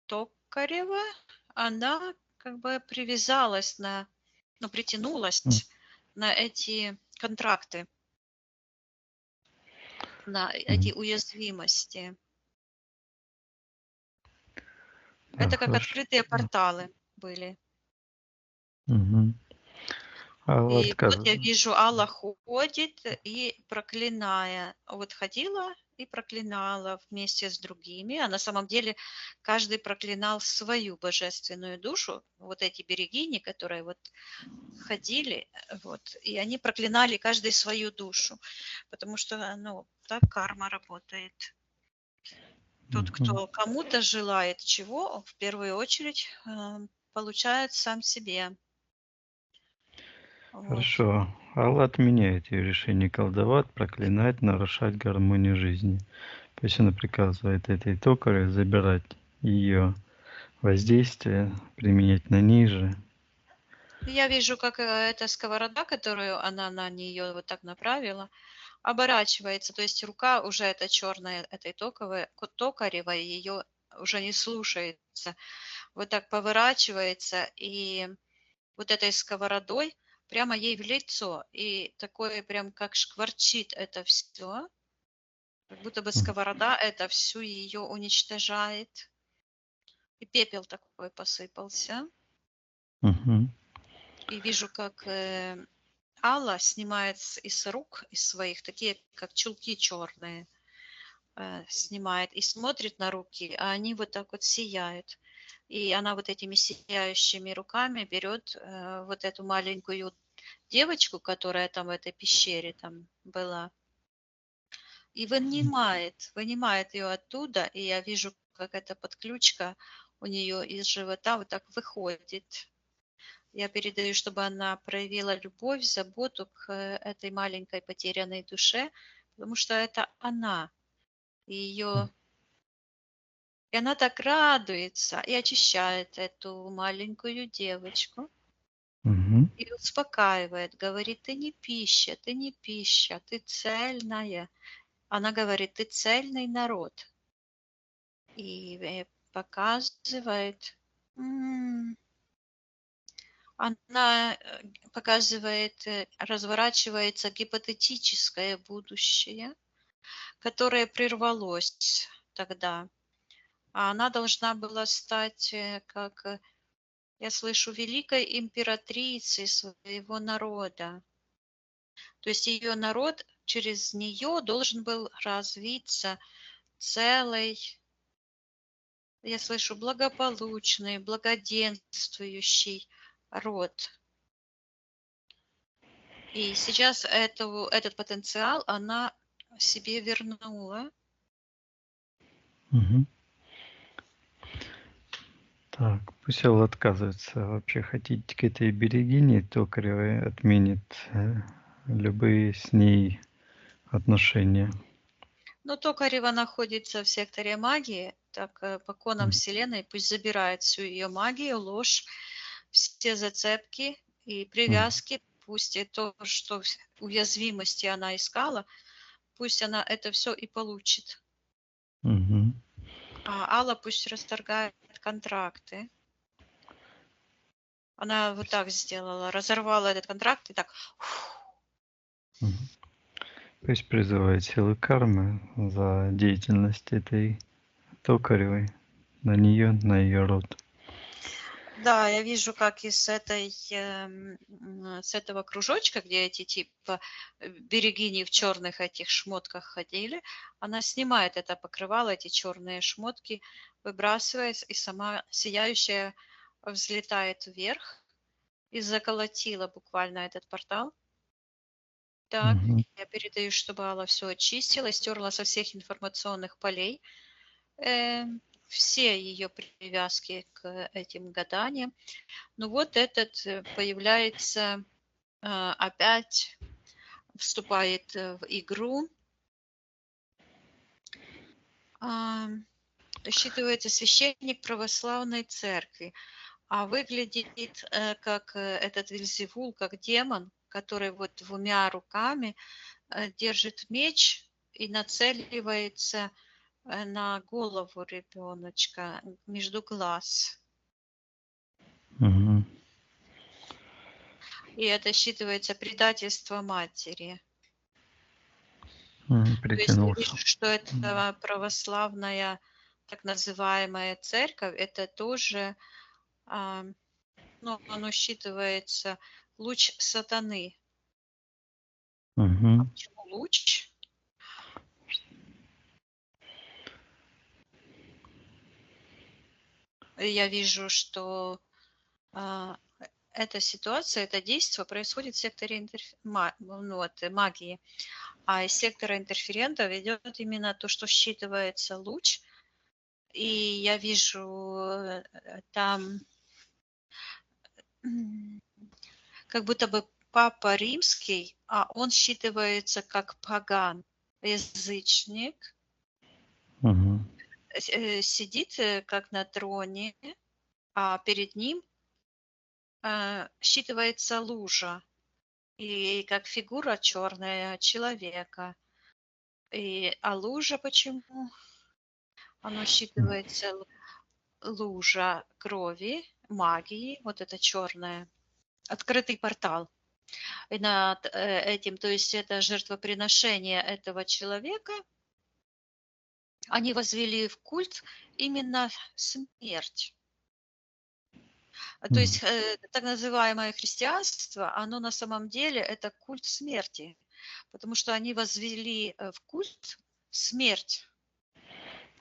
Токарева, она как бы привязалась ну, притянулась М. на эти контракты, на эти Мгм. уязвимости. Да, Это как хорошо. открытые порталы были. Мгм. Алла И вот я отказывается. вижу, Алла ходит и проклиная. Вот ходила и проклинала вместе с другими. А на самом деле каждый проклинал свою божественную душу. Вот эти берегини, которые вот ходили, вот, и они проклинали каждый свою душу. Потому что, ну, так карма работает. Тот, Мгм. кто кому-то желает чего, в первую очередь получает сам себе. Вот. Хорошо. Алла отменяет ее решение колдовать, проклинать, нарушать гармонию жизни. Пусть она приказывает этой токаре забирать ее воздействие, применять на ниже. Я вижу, как эта сковорода, которую она на нее вот так направила, оборачивается. То есть рука уже эта черная, этой токаревой, ее уже не слушается. Вот так поворачивается, и вот этой сковородой прямо ей в лицо. И такое прям как шкварчит это все. Как будто бы сковорода это всю ее уничтожает. И пепел такой посыпался. Мгм. И вижу, как Алла снимает из рук, из своих, такие как чулки черные, снимает и смотрит на руки, а они вот так вот сияют. И она вот этими сияющими руками берет вот эту маленькую девочку, которая там в этой пещере там была, и вынимает ее оттуда, и я вижу, как эта подключка у нее из живота вот так выходит. Я передаю, чтобы она проявила любовь, заботу к этой маленькой потерянной душе, потому что это она. И ее... И она так радуется и очищает эту маленькую девочку Мгм. и успокаивает, говорит, ты не пища, ты цельная. Она говорит, ты цельный народ. И показывает, она показывает, разворачивается гипотетическое будущее, которое прервалось тогда. А она должна была стать, как я слышу, великой императрицей своего народа. То есть ее народ через нее должен был развиться целый, я слышу, благополучный, благоденствующий род. И сейчас этот потенциал она себе вернула. Мгм. Так, пусть Алла отказывается вообще ходить к этой Берегине Токаревой, отменит любые с ней отношения. Но Токарева находится в секторе магии, так по конам Вселенной пусть забирает всю ее магию, ложь, все зацепки и привязки, пусть и то, что уязвимости она искала, пусть она это все и получит. Мгм. А Алла пусть расторгает контракты. Она вот так сделала, разорвала этот контракт и так. Мгм. Пусть призывает силы кармы за деятельность этой Токаревой на нее, на ее род. Да, я вижу, как с этого кружочка, где эти типа берегини в черных этих шмотках ходили, она снимает это покрывало, эти черные шмотки, выбрасывает, и сама сияющая взлетает вверх и заколотила буквально этот портал. Так, Мгм. я передаю, чтобы Алла все очистила, стерла со всех информационных полей все ее привязки к этим гаданиям. Ну вот этот появляется, опять вступает в игру. Считывается священник православной церкви, а выглядит как этот Вельзевул, как демон, который вот двумя руками держит меч и нацеливается на голову ребеночка между глаз. Мгм. И это считывается предательство матери. То есть я Притянулся. вижу, что это православная так называемая церковь, это тоже, ну, оно считывается луч сатаны. А Мгм. почему луч? Я вижу, что а, эта ситуация, это действие происходит в секторе ну, вот, магии, а из сектора интерферентов идет именно то, что считывается луч, и я вижу там как будто бы папа римский, а он считывается как паган, язычник, Мгм. сидит как на троне, а перед ним считывается лужа, и как фигура черная человека. А лужа почему? Оно считывается лужа крови, магии, вот это черное, открытый портал. И над этим, то есть это жертвоприношение этого человека, они возвели в культ именно смерть. То есть так называемое христианство, оно на самом деле это культ смерти, потому что они возвели в культ смерть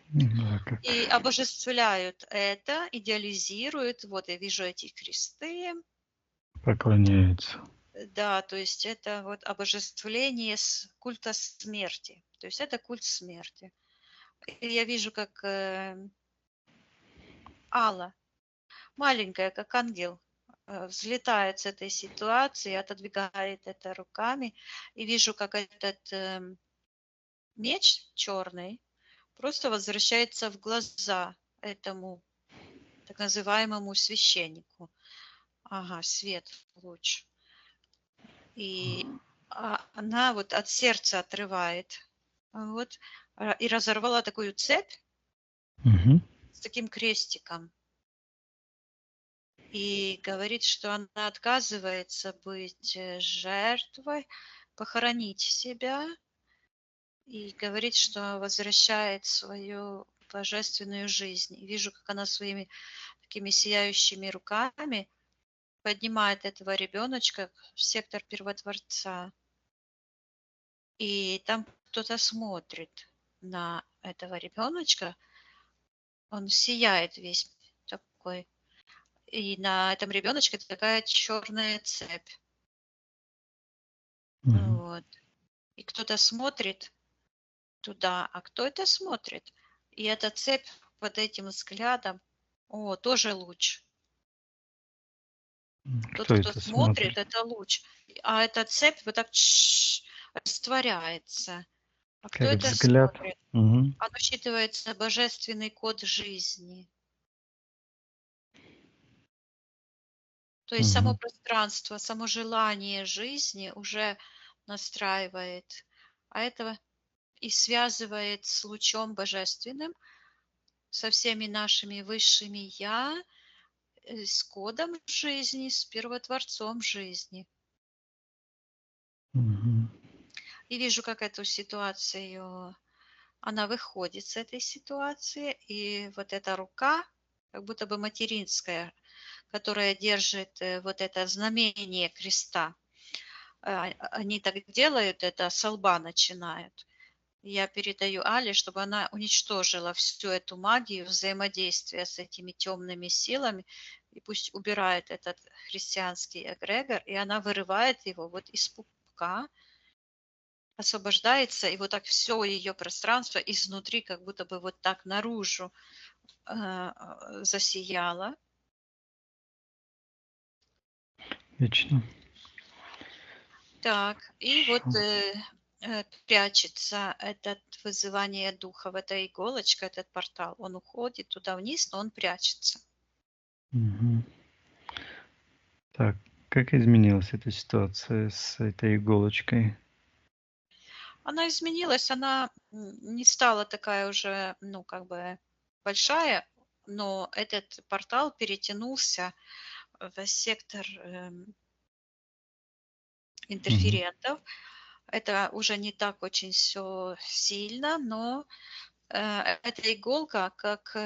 Да, как и обожествляют это, идеализируют. Вот я вижу эти кресты. поклоняется. Да, то есть это вот обожествление культа смерти. То есть это культ смерти. И я вижу, как Алла, маленькая, как ангел, взлетает с этой ситуации, отодвигает это руками. И вижу, как этот меч черный просто возвращается в глаза этому так называемому священнику. Ага, свет, луч. И она вот от сердца отрывает. Вот, и разорвала такую цепь Мгм. с таким крестиком. И говорит, что она отказывается быть жертвой, похоронить себя. И говорит, что возвращает свою божественную жизнь. И вижу, как она своими такими сияющими руками поднимает этого ребеночка в сектор первотворца. И там кто-то смотрит на этого ребеночка, он сияет весь такой. И на этом ребеночке такая черная цепь. Мгм. Вот. И кто-то смотрит туда, а кто это смотрит? И эта цепь под этим взглядом О, тоже луч. Тот, Кто кто это смотрит, смотрит? это луч. А эта цепь вот так растворяется. А кто Как это взгляд. смотрит? Мгм. Оно считывается божественный код жизни. То есть само Мгм. пространство, само желание жизни уже настраивает, а это и связывает с лучом божественным, со всеми нашими высшими «я», с кодом жизни, с первотворцом жизни. Мгм. И вижу, как эту ситуацию, она выходит с этой ситуации, и вот эта рука, как будто бы материнская, которая держит вот это знамение креста, они так делают, это со лба начинают. Я передаю Але, чтобы она уничтожила всю эту магию взаимодействия с этими темными силами, и пусть убирает этот христианский эгрегор, и она вырывает его вот из пупка, освобождается, и вот так все ее пространство изнутри как будто бы вот так наружу засияло. Вечно. Так, и вот Хорошо. прячется это вызывание духов, эта иголочка, этот портал. Он уходит туда вниз, но он прячется. Мгм. Так, как изменилась эта ситуация с этой иголочкой? Она изменилась, она не стала такая уже, ну, как бы большая, но этот портал перетянулся в сектор Мгм. интерферентов. Это уже не так очень все сильно, но эта иголка, как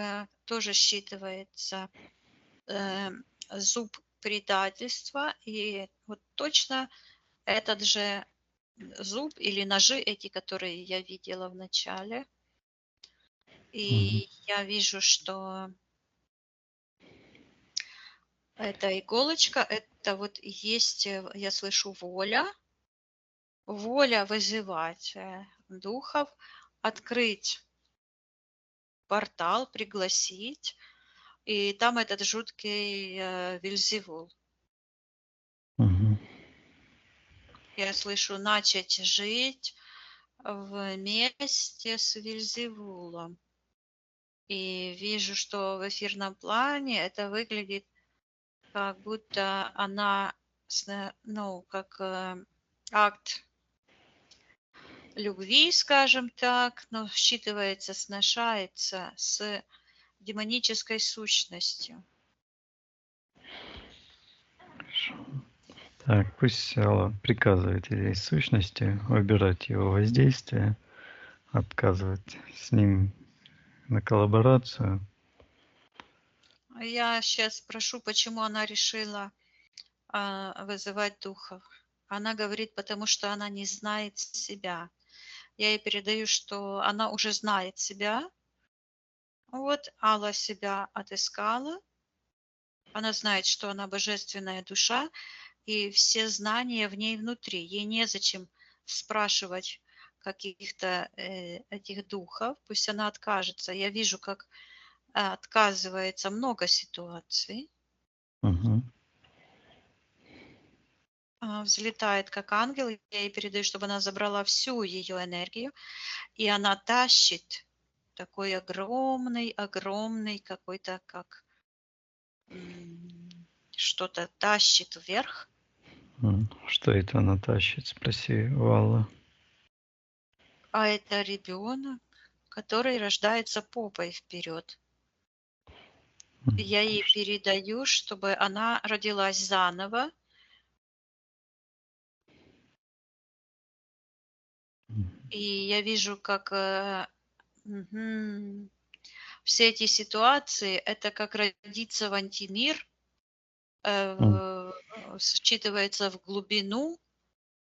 тоже считывается зуб предательства, и вот точно этот же зуб или ножи эти, которые я видела в начале, Мгм. и я вижу, что эта иголочка, это вот и есть, я слышу, воля вызывать духов, открыть портал, пригласить, и там этот жуткий Вельзевул. Мгм. Я слышу начать жить вместе с Вельзевулом. И вижу, что в эфирном плане это выглядит, как будто она, ну, как акт любви, скажем так, но считывается, сношается с демонической сущностью. Хорошо. Так, пусть Алла приказывает этой сущности убирать его воздействие, отказывать с ним на коллаборацию. Я сейчас спрошу, почему она решила вызывать духов. Она говорит, потому что она не знает себя. Я ей передаю, что она уже знает себя. Вот Алла себя отыскала. Она знает, что она божественная душа, и все знания в ней внутри. Ей незачем спрашивать каких-то этих духов. Пусть она откажется. Я вижу, как отказывается много ситуаций. Угу. Взлетает как ангел. Я ей передаю, чтобы она забрала всю ее энергию. И она тащит такой огромный какой-то, как что-то тащит вверх. Что это она тащит? Спроси у Аллы. А это ребенок, который рождается попой вперед. Я ей передаю, чтобы она родилась заново. И я вижу, как все эти ситуации, это как родиться в антимир, считывается в глубину,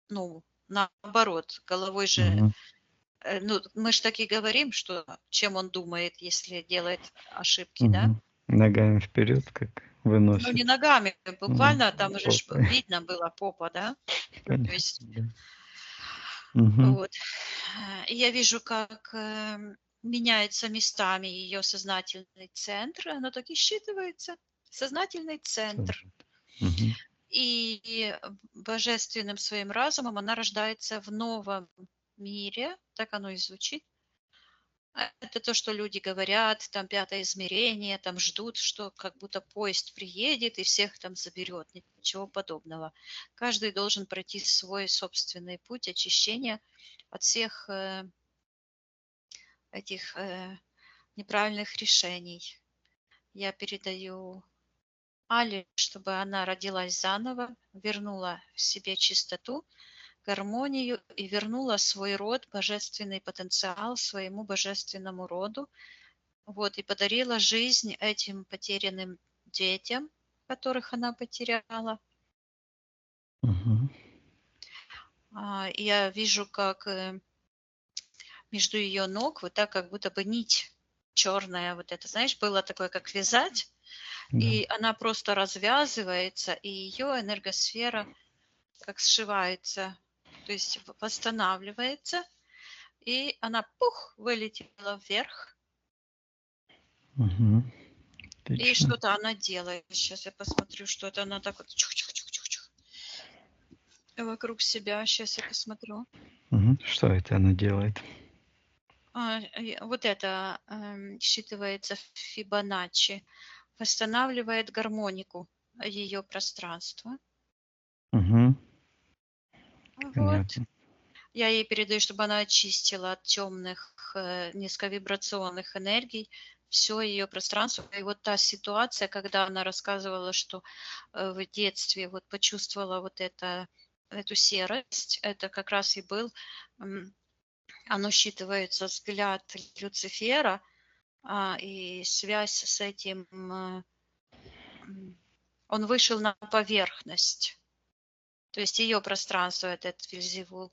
ну, наоборот, головой же, Мгм. ну, мы же так и говорим, что чем он думает, если делает ошибки, да? Мгм. Ногами вперед, как Ну, не выносит. ногами, буквально там уже Попой. видно было попа, да? То Понятно, есть, да. Мгм. вот. И я вижу, как меняется местами ее сознательный центр, оно так и считывается, сознательный центр. Мгм. И божественным своим разумом она рождается в новом мире, так оно и звучит. Это то, что люди говорят, там пятое измерение, там ждут, что как будто поезд приедет и всех там заберет. Ничего подобного. Каждый должен пройти свой собственный путь очищения от всех этих неправильных решений. Я передаю Але, чтобы она родилась заново, вернула в себе чистоту, гармонию и вернула свой род, божественный потенциал своему божественному роду. Вот, и подарила жизнь этим потерянным детям, которых она потеряла. Мгм. Я вижу, как между ее ног вот так как будто бы нить черная, вот это, знаешь, было такое, как вязать, Да. и она просто развязывается, и ее энергосфера как сшивается, то есть восстанавливается, и она пух вылетела вверх, Мгм. и Отлично. что-то она делает. Сейчас я посмотрю, что это она так вот чух-чух-чух-чух вокруг себя. Сейчас я посмотрю. Мгм. Что это она делает? Вот это считывается Фибоначчи, восстанавливает гармонику ее пространства. Мгм. Вот. Понятно. Я ей передаю, чтобы она очистила от темных низковибрационных энергий все ее пространство. И вот та ситуация, когда она рассказывала, что в детстве вот почувствовала вот эту серость, это как раз и был, оно считывается взгляд Люцифера, и связь с этим, он вышел на поверхность, то есть ее пространство, этот Вельзевул.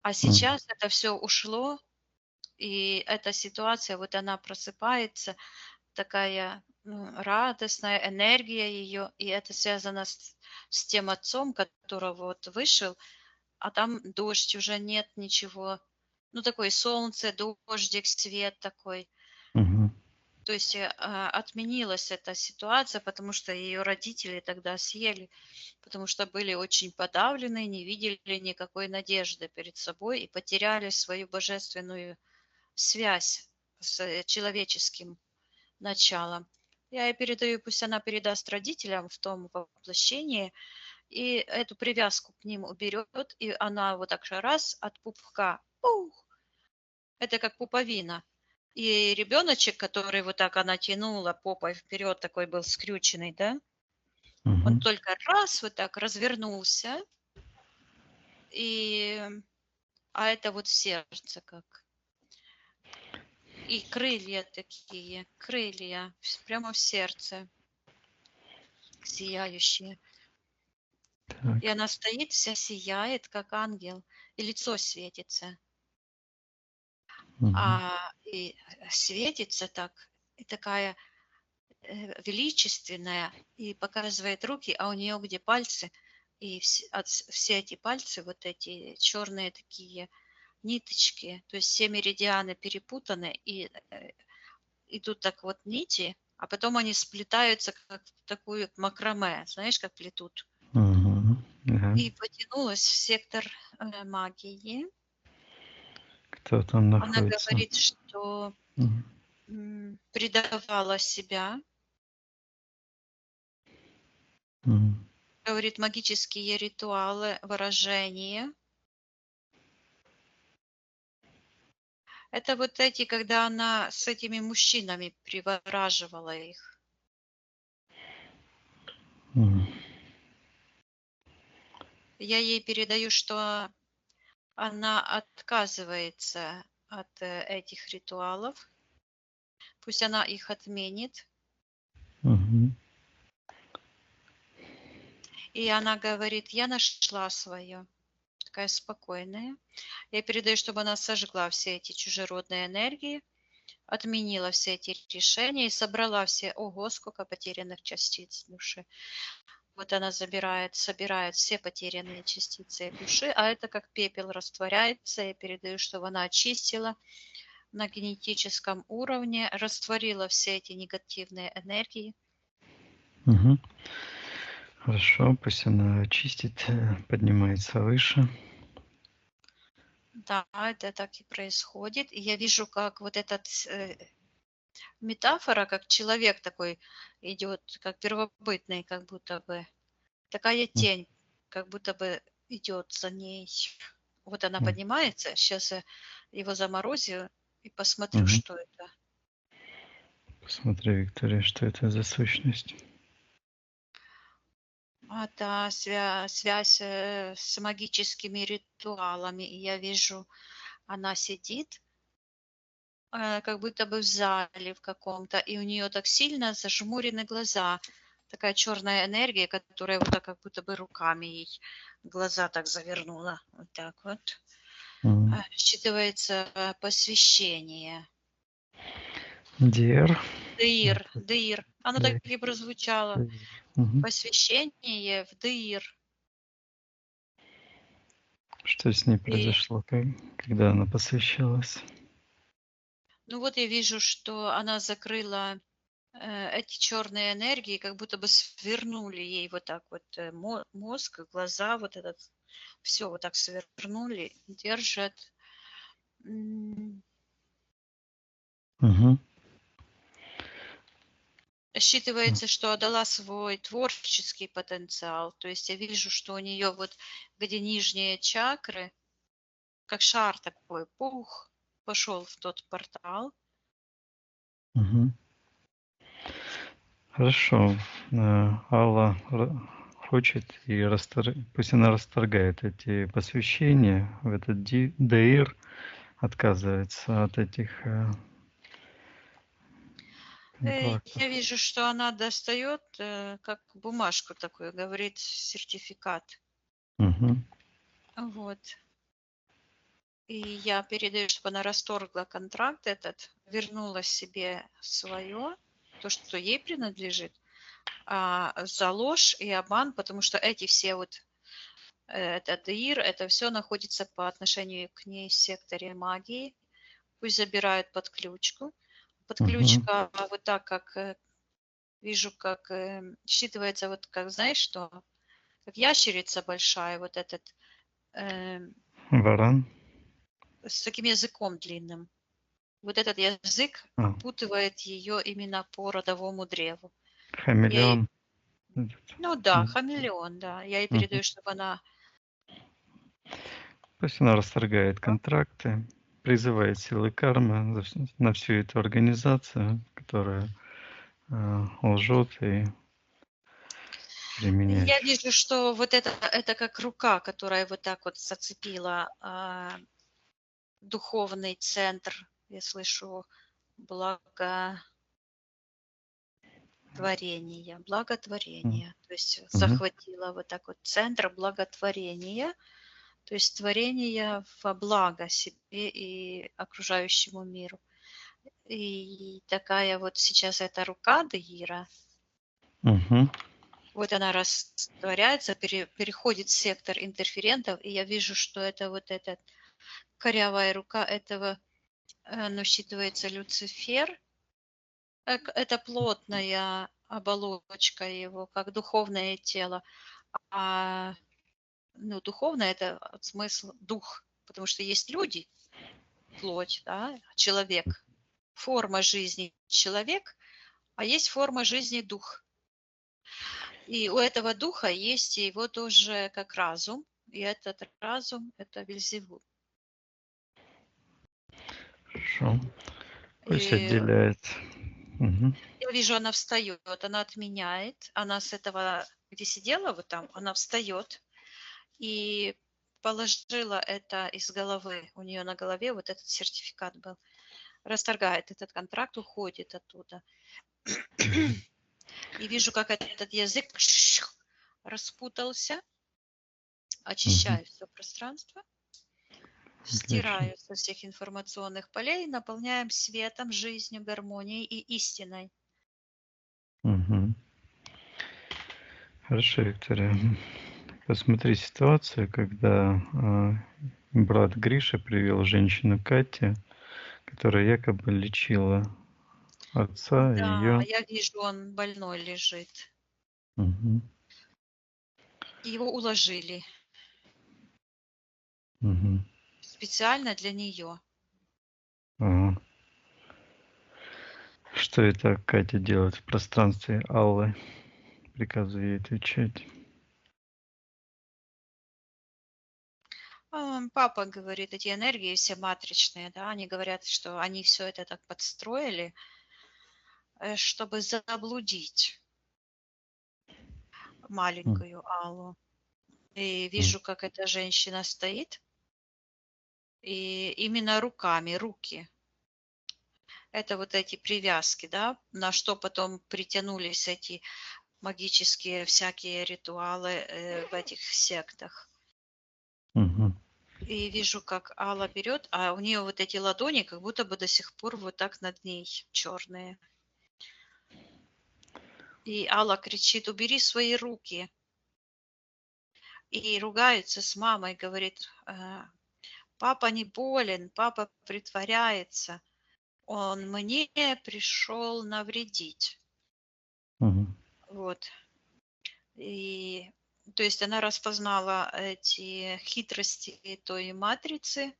А М. сейчас это все ушло, и эта ситуация, вот она просыпается, такая радостная энергия ее, и это связано с тем отцом, которого вот вышел, а там дождь, уже нет ничего. Ну, такое солнце, дождик, свет такой. Мгм. То есть отменилась эта ситуация, потому что ее родители тогда съели, потому что были очень подавлены, не видели никакой надежды перед собой и потеряли свою божественную связь с человеческим началом. Я ей передаю, пусть она передаст родителям в том воплощении, и эту привязку к ним уберет, и она вот так же раз от пупка, ух, это как пуповина. И ребеночек, который вот так она тянула попой вперед, такой был скрюченный, да, он Мгм. только раз вот так развернулся, и, это вот сердце как. И крылья такие, крылья прямо в сердце, сияющие. И Так. она стоит, вся сияет, как ангел, и лицо светится. Мгм. И светится так, и такая величественная, и показывает руки, а у нее где пальцы, и все эти пальцы, вот эти черные такие ниточки, то есть все меридианы перепутаны, и идут так вот нити, а потом они сплетаются как в такую макраме, знаешь, как плетут. Мгм. Ага. И потянулась в сектор магии. Кто там Она находится? говорит, что Мгм. предавала себя, Мгм. говорит, магические ритуалы, выражения. Это вот эти, когда она с этими мужчинами привораживала их. Мгм. Я ей передаю, что она отказывается от этих ритуалов. Пусть она их отменит. Мгм. И она говорит, я нашла свое. Такая спокойная. Я передаю, чтобы она сожгла все эти чужеродные энергии, отменила все эти решения и собрала все, ого, сколько потерянных частиц души. Вот она собирает все потерянные частицы души, а это как пепел растворяется. Я передаю, чтобы она очистила на генетическом уровне, растворила все эти негативные энергии. Мгм. Хорошо, пусть она очистит, поднимается выше. Да, это так и происходит. И я вижу, как вот этот метафора, как человек такой идет, как первобытный, как будто бы. Такая М, тень, как будто бы идет за ней. Вот она м, поднимается. Сейчас я его заморозю и посмотрю, мгм. что это. Посмотри, Виктория, что это за сущность. Это связь с магическими ритуалами. И я вижу, она сидит, как будто бы в зале в каком-то, и у нее так сильно зажмурены глаза. Такая черная энергия, которая вот так как будто бы руками ей глаза так завернула. Вот так вот. М. Считывается посвящение. Дир. Дыр, Это дыр. Оно так Д- и прозвучало. Дир. Мгм. Посвящение в дыр. Что с ней И, произошло, когда она посвящалась? ну вот я вижу, что она закрыла эти черные энергии, как будто бы свернули ей вот так вот мозг, глаза, вот этот, все вот так свернули, держат. М, Мгм. Считывается, что отдала свой творческий потенциал. То есть я вижу, что у нее вот где нижние чакры, как шар такой, пух, пошел в тот портал. Мгм. Хорошо. Алла хочет и пусть она расторгает эти посвящения в этот Деир, отказывается от этих контрактов. Я вижу, что она достает как бумажку такую, говорит сертификат. Мгм. Вот. И я передаю, чтобы она расторгла контракт этот, вернула себе свое, то, что ей принадлежит, за ложь и обман, потому что эти все вот, этот ИР, это все находится по отношению к ней в секторе магии. Пусть забирают подключку. Мгм. Подключка вот так, как вижу, как считывается, вот как, знаешь, что, как ящерица большая, вот этот, э, Варан. с таким языком длинным. Вот этот язык А, опутывает ее именно по родовому древу. Я ей, хамелеон. Этот. ну да, М. хамелеон, да. Я ей Мгм. передаю, чтобы она... Пусть она расторгает контракты, призывает силы кармы на всю эту организацию, которая лжет и применяет. Я вижу, что вот это как рука, которая вот так вот зацепила духовный центр. Я слышу М. благотворение. То есть Мгм. захватила вот так вот центр благотворения, то есть творение во благо себе и окружающему миру. И такая вот сейчас эта рука Дагира, Мгм. вот она растворяется, переходит в сектор интерферентов, и я вижу, что это вот эта корявая рука этого, ну, считывается Люцифер, это плотная оболочка его, как духовное тело, а ну, духовное это смысл дух, потому что есть люди, плоть, да, человек, форма жизни человек, а есть форма жизни дух. И у этого духа есть его тоже как разум, и этот разум – это Вельзевул. Хорошо. Пусть И отделяет. Мгм. я вижу, она встает, она отменяет, она с этого, где сидела вот там, она встает и положила это из головы. У нее на голове вот этот сертификат был. Расторгает этот контракт, уходит оттуда. Мгм. И вижу, как этот язык распутался, Мгм. очищаю все пространство, Отлично. стираю со всех информационных полей, наполняем светом, жизнью, гармонией и истиной. Мгм. Хорошо, Виктория. Посмотри ситуацию, когда брат Гриша привел женщину Катя, которая якобы лечила отца и Да, ее. я вижу, он больной лежит. Мгм. Его уложили Мгм. специально для нее. Ага. Что это Катя делает в пространстве Аллы? Приказываю ей отвечать. Папа говорит, эти энергии все матричные, да, они говорят, что они все это так подстроили, чтобы заблудить маленькую Аллу. И вижу, как эта женщина стоит, и именно руки. Это вот эти привязки, да, на что потом притянулись эти магические всякие ритуалы в этих сектах. Мгм. И вижу, как Алла берет, а у нее вот эти ладони как будто бы до сих пор вот так над ней черные. И Алла кричит: убери свои руки. И ругается с мамой, говорит: папа не болен, папа притворяется. Он мне пришел навредить. Мгм. Вот. И то есть она распознала эти хитрости той матрицы.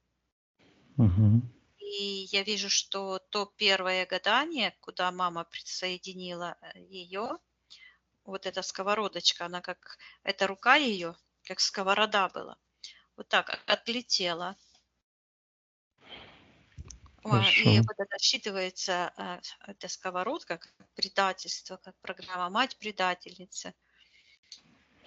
Мгм. И я вижу, что то первое гадание, куда мама присоединила ее, вот эта сковородочка, она как, эта рука ее, как сковорода была, вот так отлетела. И Хорошо. вот это считывается, эта сковородка, как предательство, как программа «Мать предательница».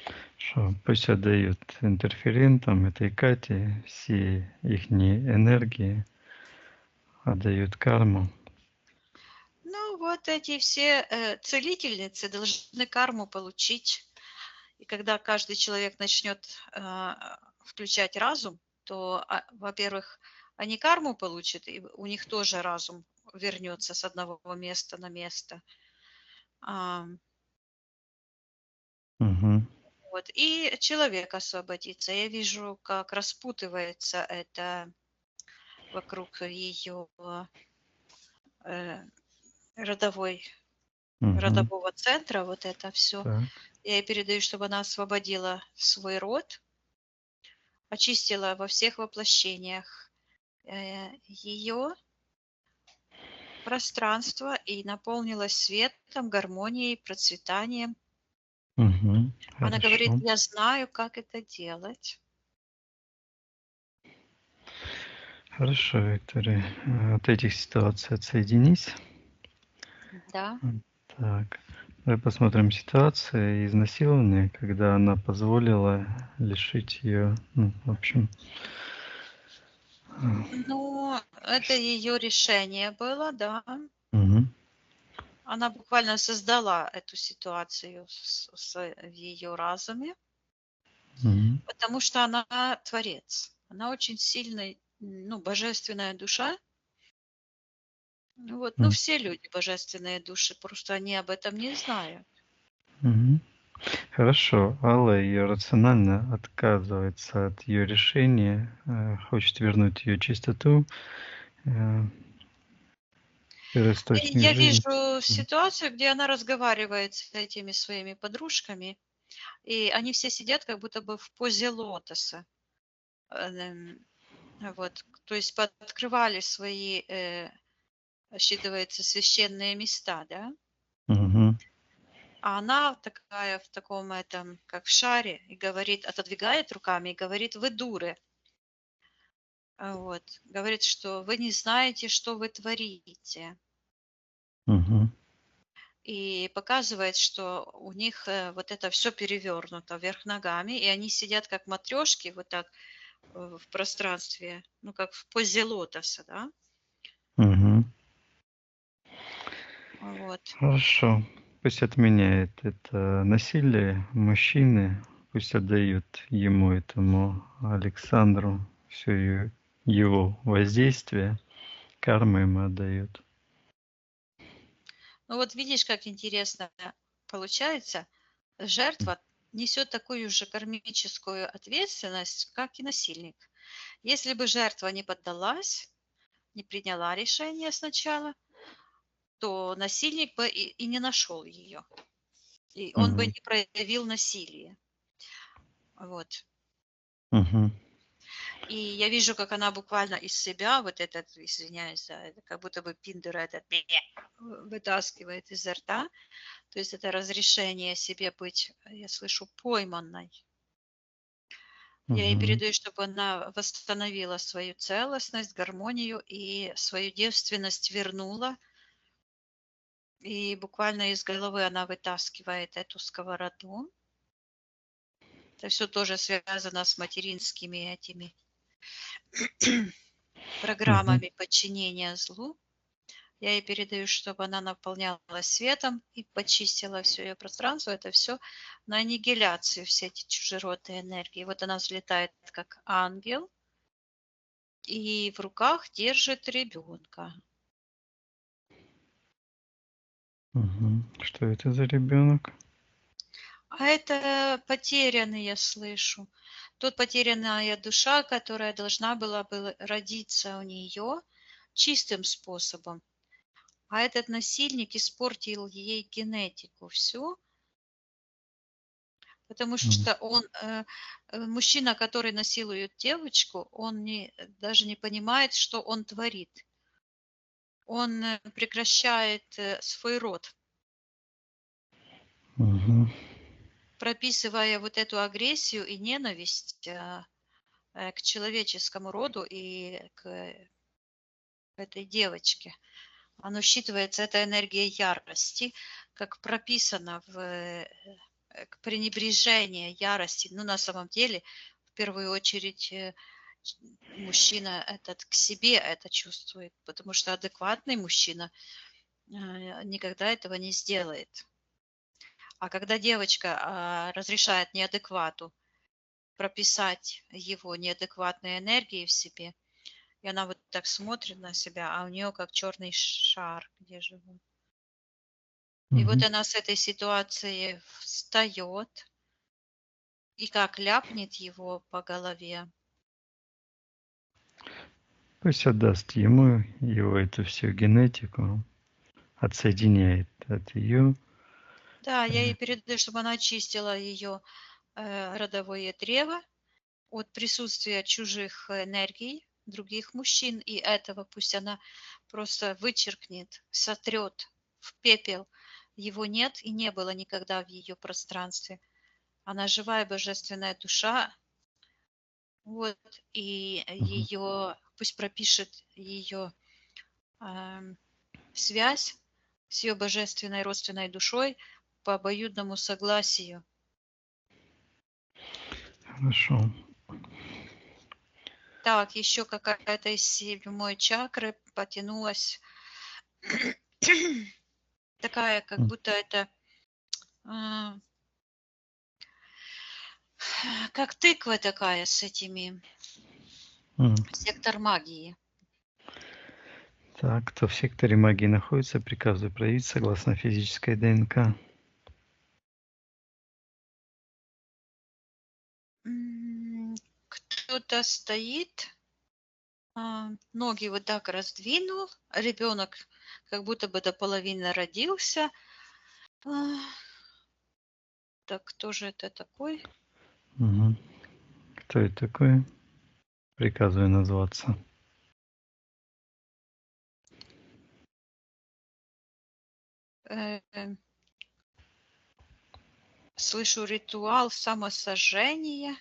Хорошо. Пусть отдают интерферентам этой Кате все их энергии, отдают карму. Ну, вот эти все целительницы должны карму получить. И когда каждый человек начнет включать разум, то, во-первых, они карму получат, и у них тоже разум вернется с одного места на место. А, Мгм. Вот. И человек освободится. Я вижу, как распутывается это вокруг ее родовой, Мгм. родового центра, вот это все. Так. Я ей передаю, чтобы она освободила свой род, очистила во всех воплощениях ее пространство и наполнилась светом, гармонией, процветанием. Мгм. Она говорит: Хорошо. я знаю, как это делать. Хорошо, Виктория. От этих ситуаций отсоединись. Да. Так. Давай посмотрим ситуацию изнасилования, когда она позволила лишить ее, ну, в общем, Ну, это ее решение было, да. мгм. Она буквально создала эту ситуацию в ее разуме, Мгм. потому что она творец. Она очень сильная, ну, божественная душа. Вот, ну, М. все люди божественные души, просто они об этом не знают. Мгм. Хорошо. Алла ее рационально отказывается от ее решения, хочет вернуть ее чистоту, э, И первоисточник я жизни. вижу Мгм. ситуацию, где она разговаривает с этими своими подружками, и они все сидят как будто бы в позе лотоса. Эм, Вот, то есть пооткрывали свои, считывается, священные места, да? Мгм. А она такая в таком этом, как в шаре, и говорит, отодвигает руками и говорит: вы дуры. Вот, говорит, что вы не знаете, что вы творите. Мгм. И показывает, что у них вот это все перевернуто вверх ногами, и они сидят как матрешки вот так в пространстве, ну как в позе лотоса, да? Мгм. Вот. Хорошо. Пусть отменяет это насилие мужчины, пусть отдают ему, этому Александру, все его воздействие, карму ему отдают. Ну вот видишь, как интересно получается, жертва несет такую же кармическую ответственность, как и насильник. Если бы жертва не поддалась, не приняла решение сначала, то насильник бы и не нашел ее. И он бы Мгм. не проявил насилие. Вот. Мгм. И я вижу, как она буквально из себя, вот этот, извиняюсь за это, как будто бы пиндер этот вытаскивает изо рта. То есть это разрешение себе быть, я слышу, пойманной. Я ей Мгм. передаю, чтобы она восстановила свою целостность, гармонию и свою девственность вернула. И буквально из головы она вытаскивает эту сковороду. Это все тоже связано с материнскими этими Мгм. программами подчинения злу. Я ей передаю, чтобы она наполнялась светом и почистила все ее пространство. Это все на аннигиляцию, все эти чужеродные энергии. Вот она взлетает как ангел и в руках держит ребенка. Мгм. Что это за ребенок? А это потерянный, я слышу. Тут потерянная душа, которая должна была бы родиться у нее чистым способом. А этот насильник испортил ей генетику всю, потому что он, мужчина, который насилует девочку, он даже не понимает, что он творит. Он прекращает свой род, Мгм. прописывая вот эту агрессию и ненависть к человеческому роду и к этой девочке. Оно считывается, эта энергия ярости, как прописано к пренебрежение ярости. Ну, на самом деле, в первую очередь, мужчина этот к себе это чувствует, потому что адекватный мужчина никогда этого не сделает. А когда девочка разрешает неадеквату прописать его неадекватные энергии в себе, и она вот так смотрит на себя, а у нее как черный шар, где живу. И вот Мгм. она с этой ситуации встает и как ляпнет его по голове. Пусть отдаст ему его эту всю генетику, отсоединяет от ее. Да, я ей передаю, чтобы она очистила ее родовое древо от присутствия чужих энергий, других мужчин, и этого пусть она просто вычеркнет, сотрет в пепел. Его нет и не было никогда в ее пространстве. Она живая божественная душа, вот, и Мгм. ее, пусть пропишет ее связь с ее божественной родственной душой по обоюдному согласию. Хорошо. Так, еще какая-то из седьмой чакры потянулась. Такая, как М. будто это а, как тыква такая с этими, М. сектор магии. Так, кто в секторе магии находится, приказываю проявить согласно физической ДНК. Кто-то стоит, ноги вот так раздвинул, ребенок как будто бы до половины родился. А, Так, кто же это такой? Мгм. Кто это такой? Приказываю назваться. Э, э, Слышу ритуал самосожжения.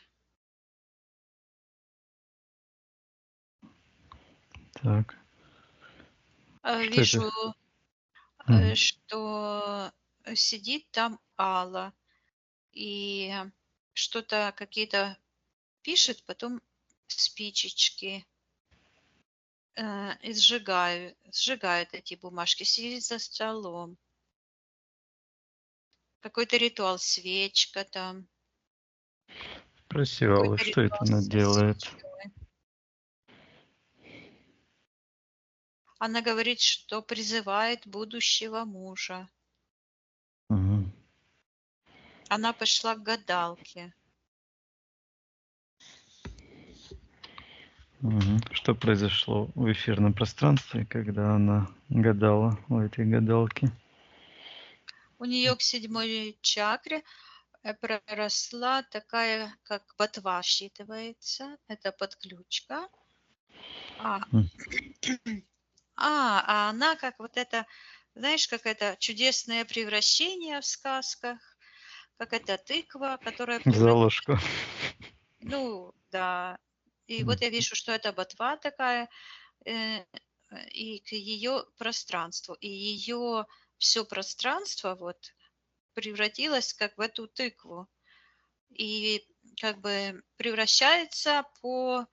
Так, что это? Вижу, Мгм. что сидит там Алла и что-то какие-то пишет, потом спичечки и сжигают эти бумажки, сидит за столом. Какой-то ритуал, свечка там, Спроси Аллы, какой-то что это ритуал она со делает? свечой. Она говорит, что призывает будущего мужа. Мгм. Она пошла к гадалке. Что произошло в эфирном пространстве, когда она гадала у этой гадалки? У нее к 7-й чакре проросла такая, как ботва считывается. Это подключка. А, М. а она как вот это, знаешь, как это чудесное превращение в сказках, как эта тыква, которая Золушку. Ну, да. И М. вот я вижу, что это ботва такая, э, и к ее пространству. И ее все пространство вот превратилось как в эту тыкву. И как бы превращается по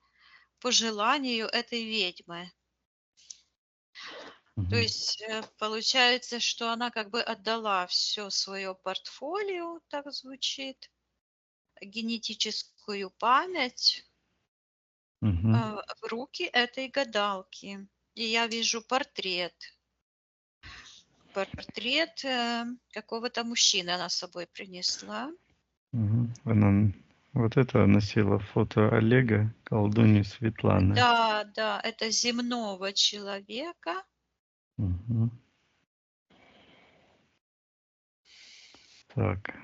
желанию этой ведьмы. То Мгм. есть получается, что она как бы отдала все свое портфолио, так звучит, генетическую память Мгм. в руки этой гадалки. И я вижу портрет. Портрет какого-то мужчины она с собой принесла. Она вот это носила фото Олега, колдуньи Светланы. Да, да, это земного человека. Мгм. Так.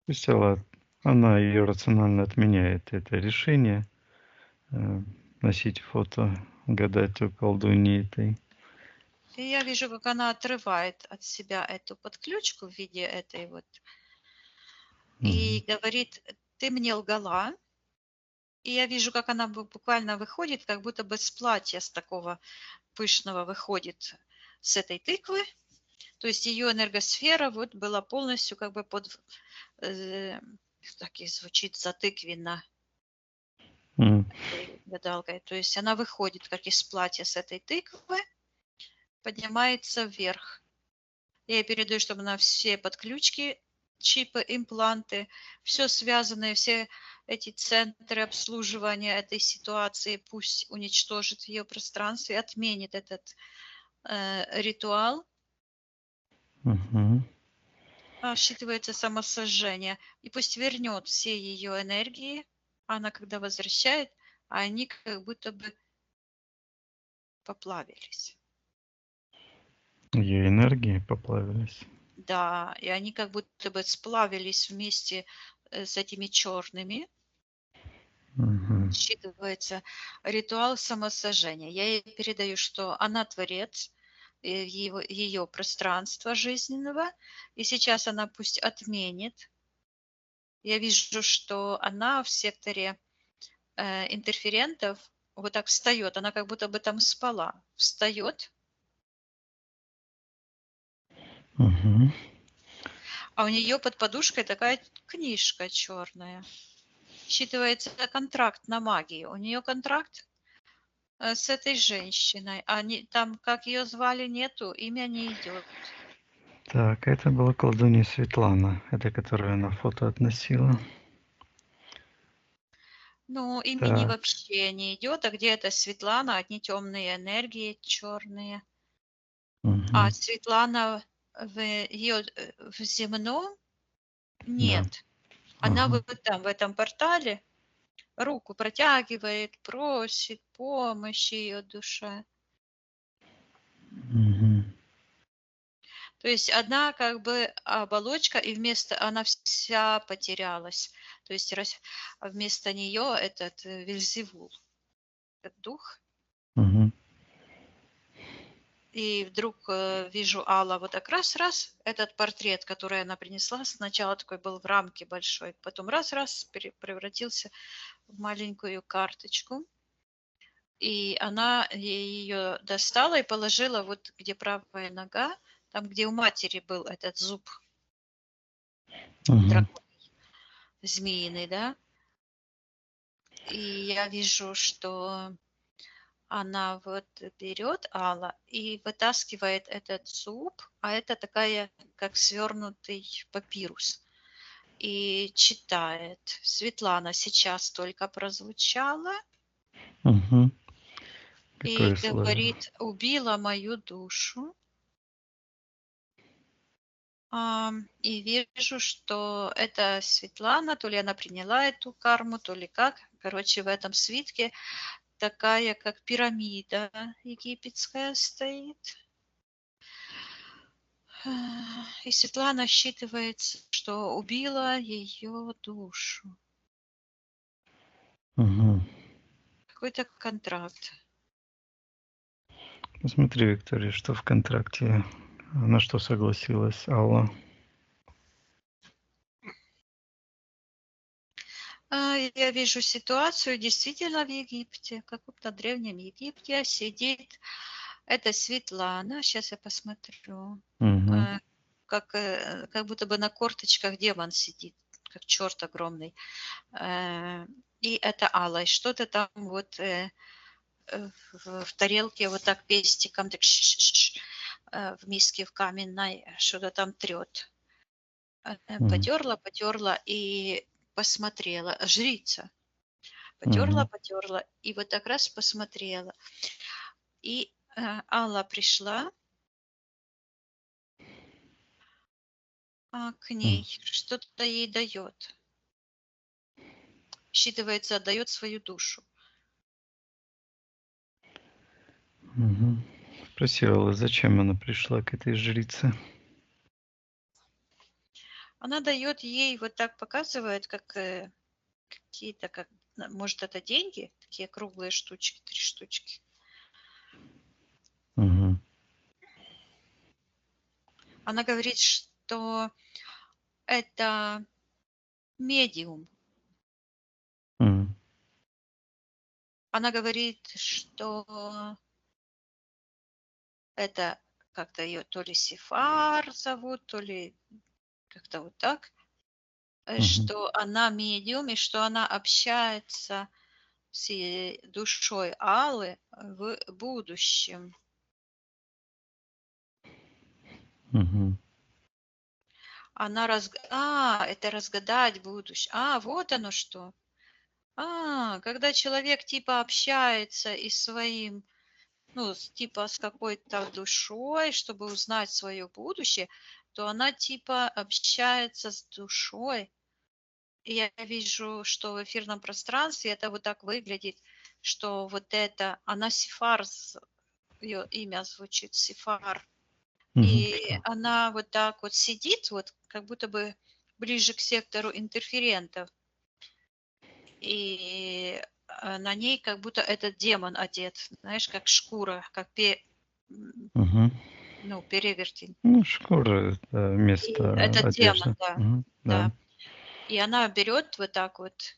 Сначала она ее рационально отменяет, это решение э, носить фото, гадать у колдуньи этой. И я вижу, как она отрывает от себя эту подключку в виде этой вот. Мгм. И говорит, ты мне лгала. И я вижу, как она буквально выходит, как будто бы с платья с такого пышного выходит с этой тыквы. То есть ее энергосфера вот была полностью как бы под, э, так и звучит, затыквенно М. этой гадалкой. То есть она выходит как из платья с этой тыквы, поднимается вверх. Я ей передаю, чтобы она все подключки, чипы, импланты, все связанное, все эти центры обслуживания этой ситуации пусть уничтожит в ее пространстве, отменит этот ритуал. Мгм. Считывается самосожжение. И пусть вернет все ее энергии. Она когда возвращает, они как будто бы поплавились. Ее энергии поплавились. Да, и они как будто бы сплавились вместе с этими черными. Мгм. Считывается ритуал самосожжения. Я ей передаю, что она творец ее пространства жизненного, и сейчас она пусть отменит. Я вижу, что она в секторе интерферентов вот так встает, она как будто бы там спала, встает, Мгм. а у нее под подушкой такая книжка черная. Считывается контракт на магию. У нее контракт с этой женщиной. Там, как ее звали, нету, имя не идет. Так, это была колдунья Светлана, это которую она фото относила. Ну, имени Так. вообще не идет, а где это Светлана, одни темные энергии, черные. А Мгм. Светлана в земном Да. нет. Она Ага. вот там, в этом портале, руку протягивает, просит помощи ее душе. Мгм. То есть одна как бы оболочка, и она вся потерялась. То есть вместо нее этот Вельзевул, этот дух. Мгм. И вдруг вижу Алла вот так раз-раз, этот портрет, который она принесла, сначала такой был в рамке большой, потом раз-раз превратился в маленькую карточку. И она ее достала и положила вот где правая нога, там, где у матери был этот зуб Мгм. дракон змеиный, да. И я вижу, что она вот берет Алла и вытаскивает этот зуб, а это такая, как свернутый папирус. И читает. Светлана сейчас только прозвучала Мгм. и Какое слово? говорит, убила мою душу. И вижу, что это Светлана, то ли она приняла эту карму, то ли как. Короче, в этом свитке такая, как пирамида египетская стоит. И Светлана считывается, что убила ее душу. Угу. Какой-то контракт. Посмотри, Виктория, что в контракте, на что согласилась Алла. Я вижу ситуацию действительно в Египте, в каком-то древнем Египте сидит эта Светлана. Сейчас я посмотрю. Угу. Как будто бы на корточках демон сидит, как черт огромный. И это Алла. И что-то там вот в тарелке вот так пестиком так в миске в каменной что-то там трет. Потерла и посмотрела. Жрица. Потерла и вот так раз посмотрела. И Алла пришла к ней, что-то ей дает. Считывается, отдает свою душу. Угу. Спроси Аллы, зачем она пришла к этой жрице? Она дает ей, вот так показывает, как какие-то, как, может, это деньги, такие круглые штучки, 3 штучки. Угу. Она говорит, что это медиум. Угу. Она говорит, что это как-то ее то ли Сифар зовут, то ли как-то вот так, что она медиум и что она общается с душой Аллы в будущем. Угу. Она это разгадать будущее. Вот оно что. Когда человек типа общается и своим, типа с какой-то душой, чтобы узнать свое будущее, то она типа общается с душой. И я вижу, что в эфирном пространстве это вот так выглядит, что вот это, она Сифар, ее имя звучит Сифар. И она вот так вот сидит, вот как будто бы ближе к сектору интерферентов. И на ней как будто этот демон одет, знаешь, как шкура, как перевертень. Шкура – это место Это одежды. демон, да. Да. И она берет вот так вот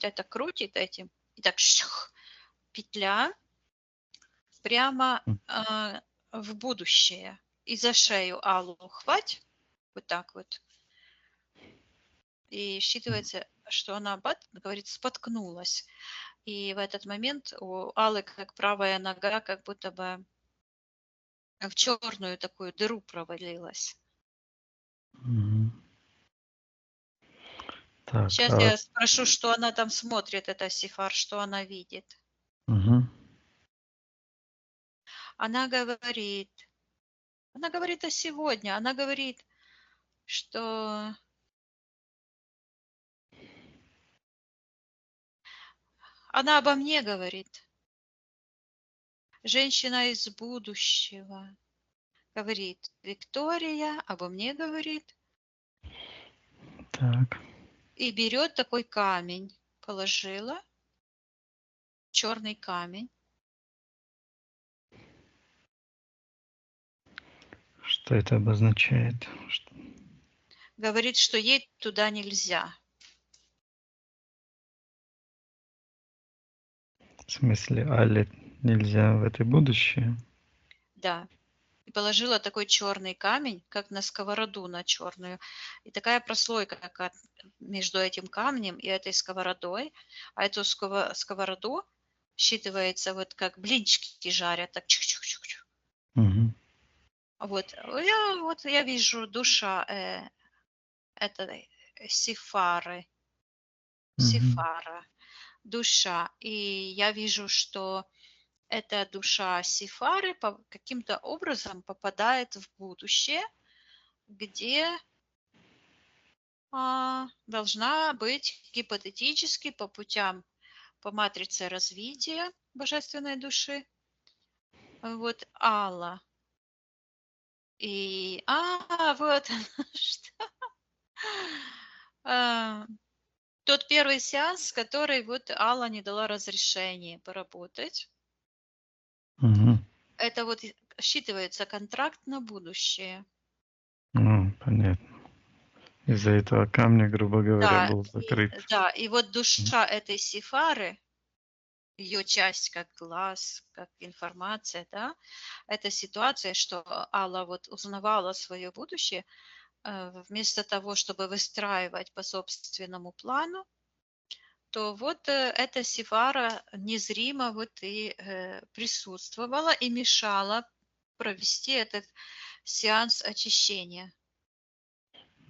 это крутит этим, и так петля прямо в будущее. И за шею Аллу хвать, вот так вот. И считывается, что она, говорит, споткнулась. И в этот момент у Аллы как правая нога как будто бы в черную такую дыру провалилась. Так, Сейчас я спрошу, что она там смотрит, эта Сифар, что она видит. Она говорит о сегодня, она говорит, что она обо мне говорит. Женщина из будущего. Говорит, Виктория обо мне говорит. Так. И берет такой камень, положила, черный камень. Что это обозначает? Говорит, что ей туда нельзя. В смысле, Алле нельзя в это будущее? Да. И положила такой черный камень, как на сковороду на черную. И такая прослойка между этим камнем и этой сковородой. А эту сковороду считывается вот как блинчики жарят. Так чух-чух-чух. Вот я вижу душа этой Сифара, душа. И я вижу, что эта душа Сифары каким-то образом попадает в будущее, где должна быть гипотетически по матрице развития, божественной души. Вот Алла. И, вот оно что. А, Тот первый сеанс, который вот Алла не дала разрешения поработать. Мгм. Это вот считывается контракт на будущее. Понятно. Из-за этого камня, грубо говоря, Да, был закрыт. и вот душа этой сифары, ее часть как глаз, как информация, да, это ситуация, что Алла вот узнавала свое будущее, вместо того, чтобы выстраивать по собственному плану, то вот эта сифара незримо вот и присутствовала и мешала провести этот сеанс очищения.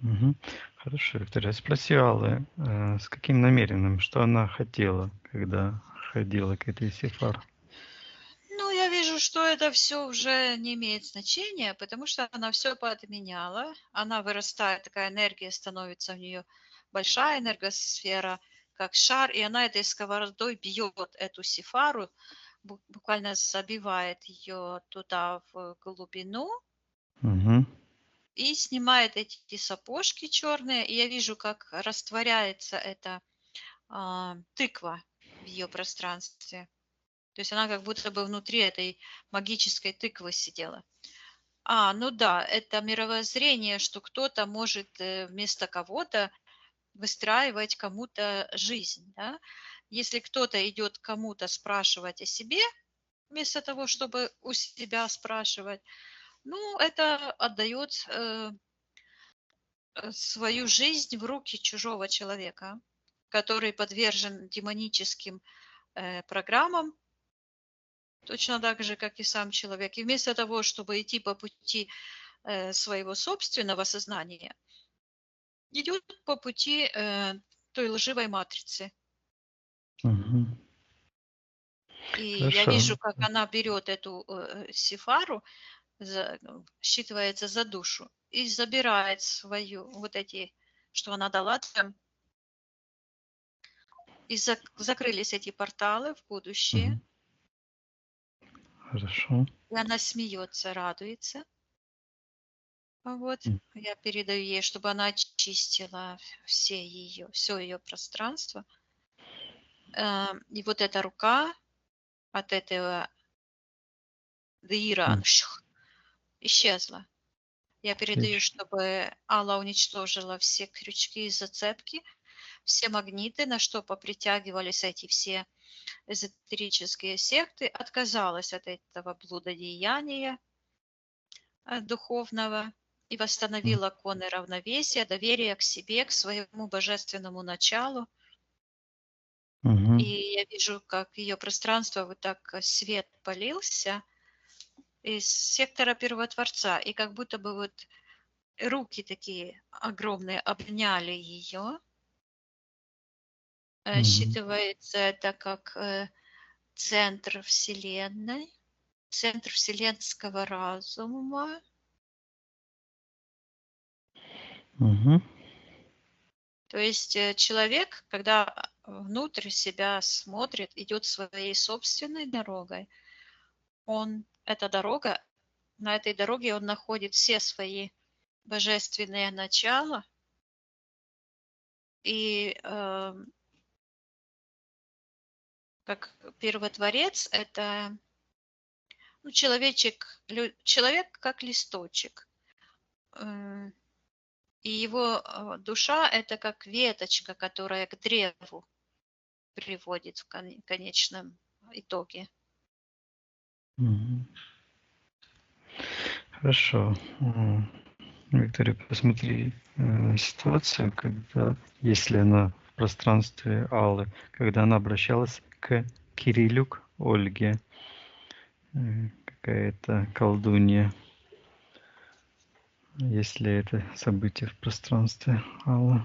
Мгм. Хорошо, Виктория. Спроси Аллы, с каким намерением, что она хотела, когда ходила к этой сифар? Ну, я вижу, что это все уже не имеет значения, потому что она все поотменяла. Она вырастает, такая энергия становится у нее большая энергосфера, как шар, и она этой сковородой бьет эту сифару, буквально забивает ее туда в глубину Угу. и снимает эти сапожки черные. И я вижу, как растворяется эта тыква в ее пространстве. То есть она как будто бы внутри этой магической тыквы сидела. Ну да, это мировоззрение, что кто-то может вместо кого-то выстраивать кому-то жизнь. Да? Если кто-то идет кому-то спрашивать о себе, вместо того, чтобы у себя спрашивать, ну, это отдает свою жизнь в руки чужого человека, который подвержен демоническим программам, точно так же, как и сам человек. И вместо того, чтобы идти по пути своего собственного сознания, идет по пути той лживой матрицы. Угу. И я Хорошо. вижу, как она берет эту сифару, считывается за душу, и забирает свою, вот эти, что она дала там, и закрылись эти порталы в будущее. Мгм. Хорошо. И она смеется, радуется. Вот, я передаю ей, чтобы она очистила все ее пространство. И вот эта рука от этого Деира исчезла. Я передаю, чтобы Алла уничтожила все крючки и зацепки, все магниты, на что попритягивались эти все эзотерические секты, отказалась от этого блудодеяния духовного и восстановила коны равновесия, доверие к себе, к своему божественному началу. Угу. И я вижу, как ее пространство, вот так свет полился из сектора Первотворца, и как будто бы вот руки такие огромные обняли ее. Считывается это как центр Вселенной, центр вселенского разума. Угу. То есть человек, когда внутрь себя смотрит, идет своей собственной дорогой, эта дорога, на этой дороге он находит все свои божественные начала, и как первотворец это человек как листочек, и его душа это как веточка, которая к древу приводит в конечном итоге. Хорошо. Виктория, посмотри ситуацию, когда, если она в пространстве Аллы, когда она обращалась к Кирилюк Ольге, какая-то колдунья, если это событие в пространстве Аллы.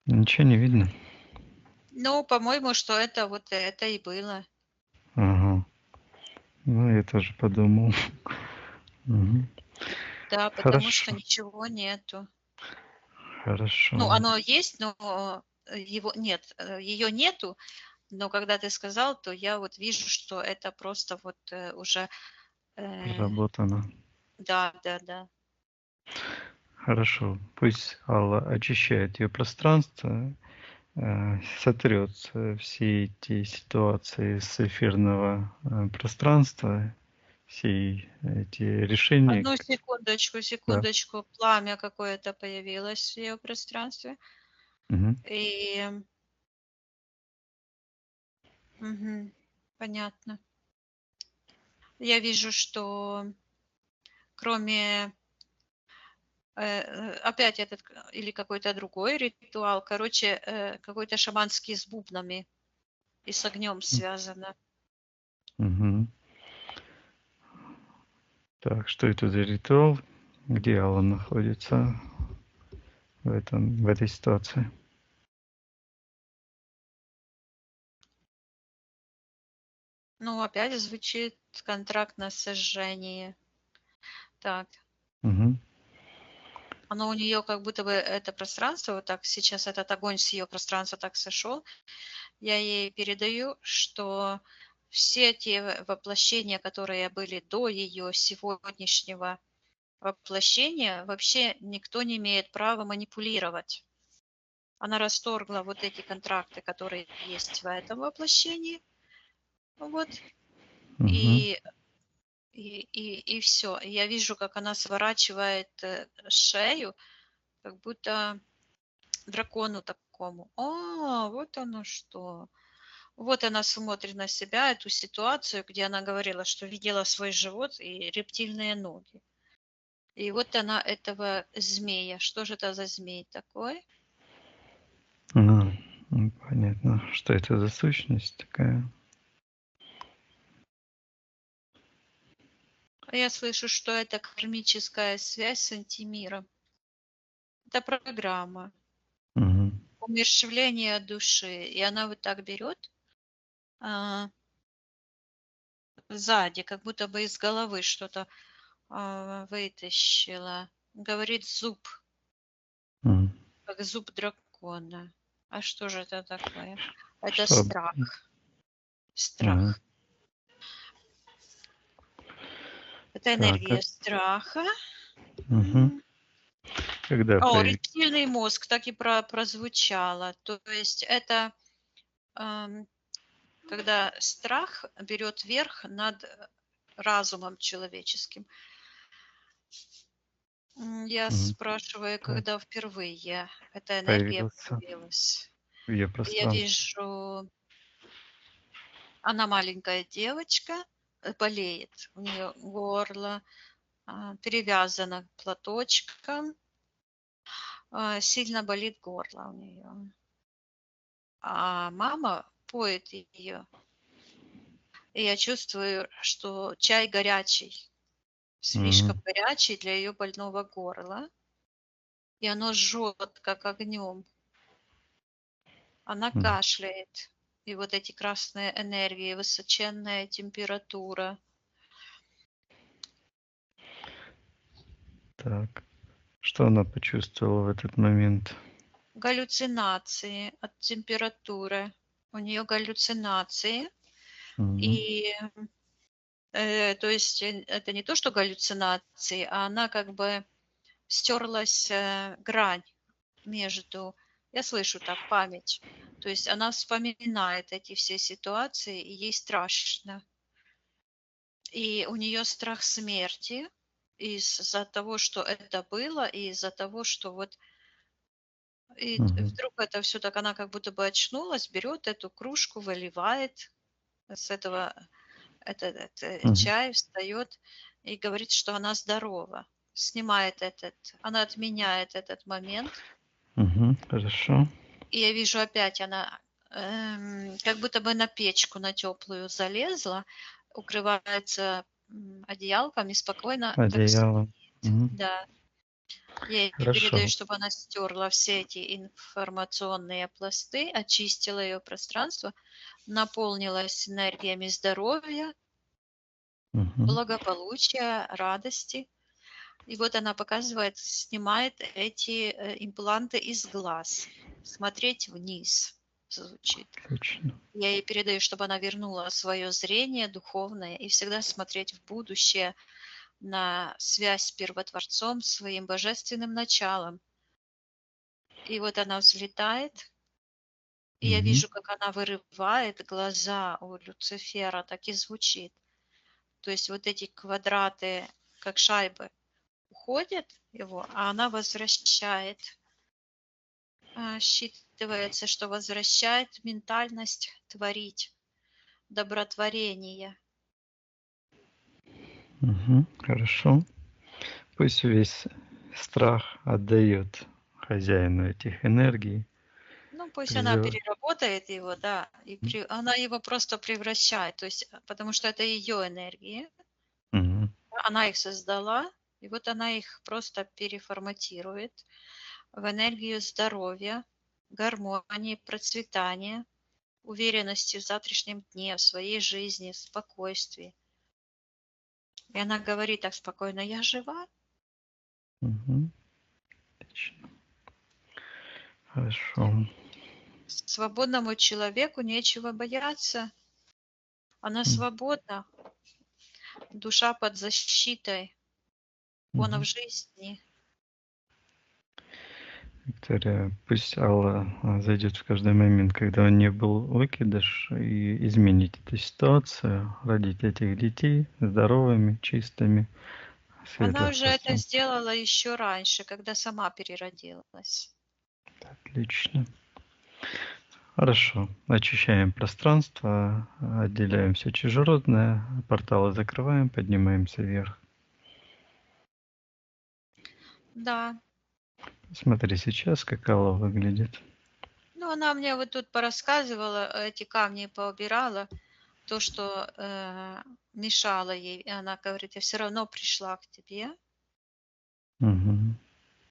Ничего не видно? Ну, по-моему, что это вот это и было. Ага. Ну, я тоже подумал. Мгм. Да, потому что Хорошо, ничего нету. хорошо. Ну, оно есть, но его нет, ее нету, но когда ты сказал, то я вот вижу, что это просто вот уже, Проработано. да, да, да. Хорошо. Пусть Алла очищает ее пространство, сотрет все эти ситуации с эфирного пространства, все эти решения. Одну секундочку, Да. секундочку, пламя какое-то появилось в ее пространстве. Мгм. И мгм, понятно. Я вижу, что кроме опять этот или какой-то другой ритуал, короче, какой-то шаманский с бубнами и с огнем связано. Мгм. Так, что это за ритуал? Где Алла находится в этой ситуации? Ну, опять звучит контракт на сожжение. Так, Мгм. оно у нее как будто бы это пространство, вот так сейчас этот огонь с ее пространства так сошел. Я ей передаю, что все те воплощения, которые были до ее сегодняшнего воплощения, вообще никто не имеет права манипулировать. Она расторгла вот эти контракты, которые есть в этом воплощении. Вот. Мгм. И и все. Я вижу, как она сворачивает шею, как будто дракону такому. Вот оно что. Вот она смотрит на себя, эту ситуацию, где она говорила, что видела свой живот и рептильные ноги. И вот она этого змея. Что же это за змей такой? Понятно. Что это за сущность такая? Я слышу, что это кармическая связь с антимиром. Это программа Мгм. умерщвления души. И она вот так берет а, сзади, как будто бы из головы что-то вытащила. Говорит зуб, М. как зуб дракона. А что же это такое? Это Что? страх. Ага. Страх. Это Так, энергия страха. мгм. Когда О, появился? рептильный мозг так и прозвучало. То есть это ам, когда страх берет верх над разумом человеческим. Я спрашиваю, Так, когда впервые эта энергия появился появилась. в ее Я пространстве. вижу, она маленькая девочка, болеет. У нее горло перевязано платочком, сильно болит горло у нее. А мама поет ее, и я чувствую, что чай горячий, слишком Мгм. горячий для ее больного горла, и оно жжет, как огнем. Она М. кашляет, и вот эти красные энергии, высоченная температура. Так, что она почувствовала в этот момент? Галлюцинации от температуры. У нее галлюцинации. Мгм. И, то есть, это не то, что галлюцинации, а она как бы стерлась, грань между я слышу так память. То есть она вспоминает эти все ситуации, и ей страшно. И у нее страх смерти из-за того, что это было, и из-за того, что вот и Мгм. вдруг это все так, она как будто бы очнулась, берет эту кружку, выливает с этого этот Мгм. чай, встает и говорит, что она здорова. Снимает она отменяет этот момент. Мгм. Хорошо. И я вижу опять она, как будто бы на печку на теплую залезла, укрывается, одеялком и спокойно так Одеяло. спит. Мгм. Да. Я ей передаю, Хорошо. чтобы она стерла все эти информационные пласты, очистила ее пространство, наполнилась энергиями здоровья Мгм. благополучия, радости. И вот она показывает, снимает эти импланты из глаз. Смотреть вниз звучит. Отлично. Я ей передаю, чтобы она вернула свое зрение духовное и всегда смотреть в будущее, на связь с Первотворцом, своим божественным началом. И вот она взлетает, и я Мгм. вижу, как она вырывает глаза у Люцифера, так и звучит. То есть вот эти квадраты, как шайбы, уходят его, а она возвращает. Считывается, что возвращает ментальность творить, добротворение. Мгм. Хорошо. Пусть весь страх отдает хозяину этих энергий. Ну, пусть она Призыв- переработает его, да, и она его просто превращает, то есть, потому что это ее энергии, Мгм. она их создала, и вот она их просто переформатирует в энергию здоровья, гармонии, процветания, уверенности в завтрашнем дне, в своей жизни, в спокойствии. И она говорит так спокойно: я жива. Мгм. Отлично. Хорошо. Свободному человеку нечего бояться. Она свободна, душа под защитой, она в Мгм. жизни. Виктория, пусть Алла зайдет в каждый момент, когда он не был выкидыш, и изменить эту ситуацию, родить этих детей здоровыми, чистыми, в Она светлых уже это пространствах. сделала еще раньше, когда сама переродилась. Отлично. Хорошо. Очищаем пространство, отделяем все чужеродное, порталы закрываем, поднимаемся вверх. Да. Смотри сейчас, как Алла выглядит. Ну, она мне вот тут порассказывала, эти камни поубирала, то, что мешало ей. И она говорит: я все равно пришла к тебе. Мгм.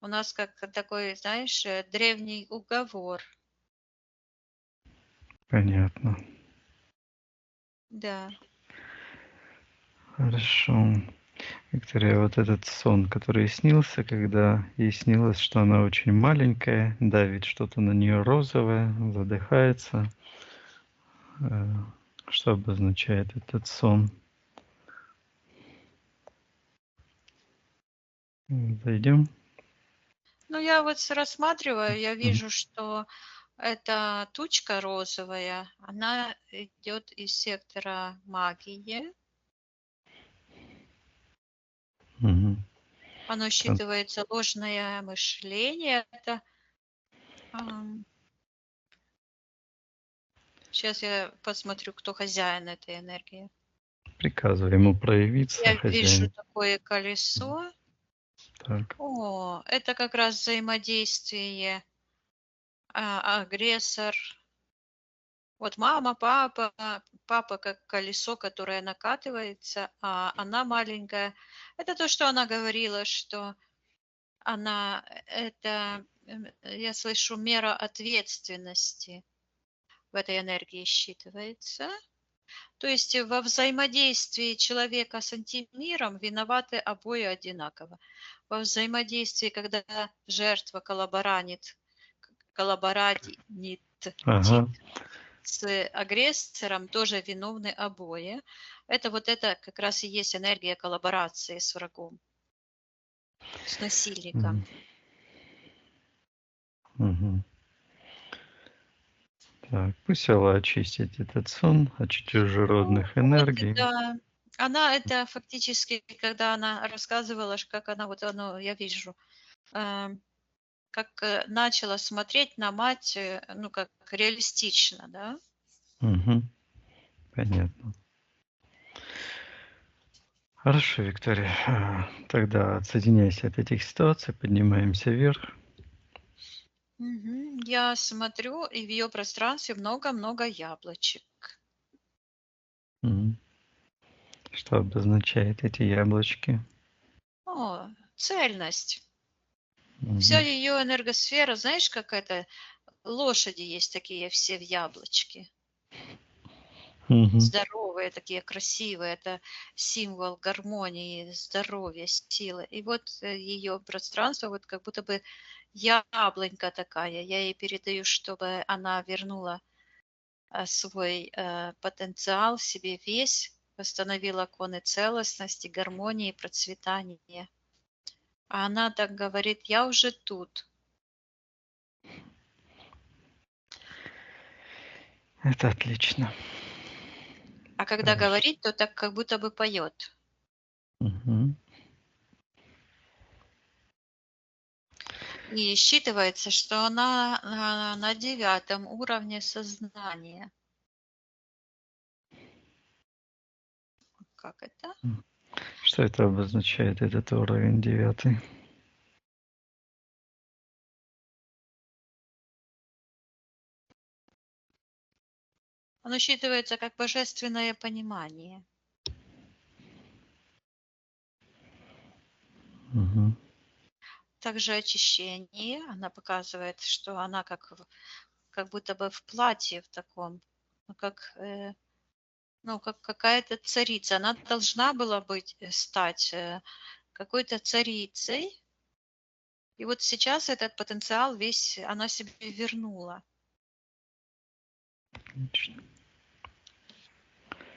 У нас как такой, знаешь, древний уговор. Понятно. Да. Хорошо. Виктория, вот этот сон, который снился, когда ей снилось, что она очень маленькая, давит что-то на нее розовое, задыхается. Что обозначает этот сон? Зайдем? Ну, я вот рассматриваю, я вижу, что эта тучка розовая, она идет из сектора магии. Мгм. Оно считывается ложное мышление. Это сейчас я посмотрю, кто хозяин этой энергии. Приказывай ему проявиться, Я вижу хозяин. такое колесо. Так. О, это как раз взаимодействие агрессор. Вот мама, папа как колесо, которое накатывается, а она маленькая. Это то, что она говорила, что она, это, я слышу, мера ответственности в этой энергии считывается. То есть во взаимодействии человека с антимиром виноваты обои одинаково. Во взаимодействии, когда жертва коллаборатит Ага. с агрессором, тоже виновны обои. Это как раз и есть энергия коллаборации с врагом, с насильником. Мгм. Так, пусть Алла очистит этот сон от Ну, чужеродных вот, энергий. да. Она это фактически, когда она рассказывала, как она, вот оно, я вижу, как начала смотреть на мать, ну, как реалистично, да. Мгм. Понятно. Хорошо, Виктория. Тогда отсоединяйся от этих ситуаций, поднимаемся вверх. Мгм. Я смотрю, и в ее пространстве много-много яблочек. Мгм. Что обозначает эти яблочки? О, цельность. Вся Мгм. ее энергосфера, знаешь, как это, лошади есть такие все в яблочке. Мгм. здоровые, такие красивые. Это символ гармонии, здоровья, силы. И вот ее пространство, вот как будто бы яблонька такая. Я ей передаю, чтобы она вернула свой потенциал в себе весь, восстановила коны целостности, гармонии, процветания. А она так говорит, я уже тут. Это отлично. А когда Хорошо. говорит, то так как будто бы поет. Мгм. И считывается, что она на 9 уровне сознания. Как это? Что это обозначает, этот уровень 9? Оно считывается как божественное понимание. Мгм. Также очищение. Она показывает, что она как будто бы в платье в таком, ну, как какая-то царица. Она должна была стать какой-то царицей. И вот сейчас этот потенциал весь она себе вернула. Отлично.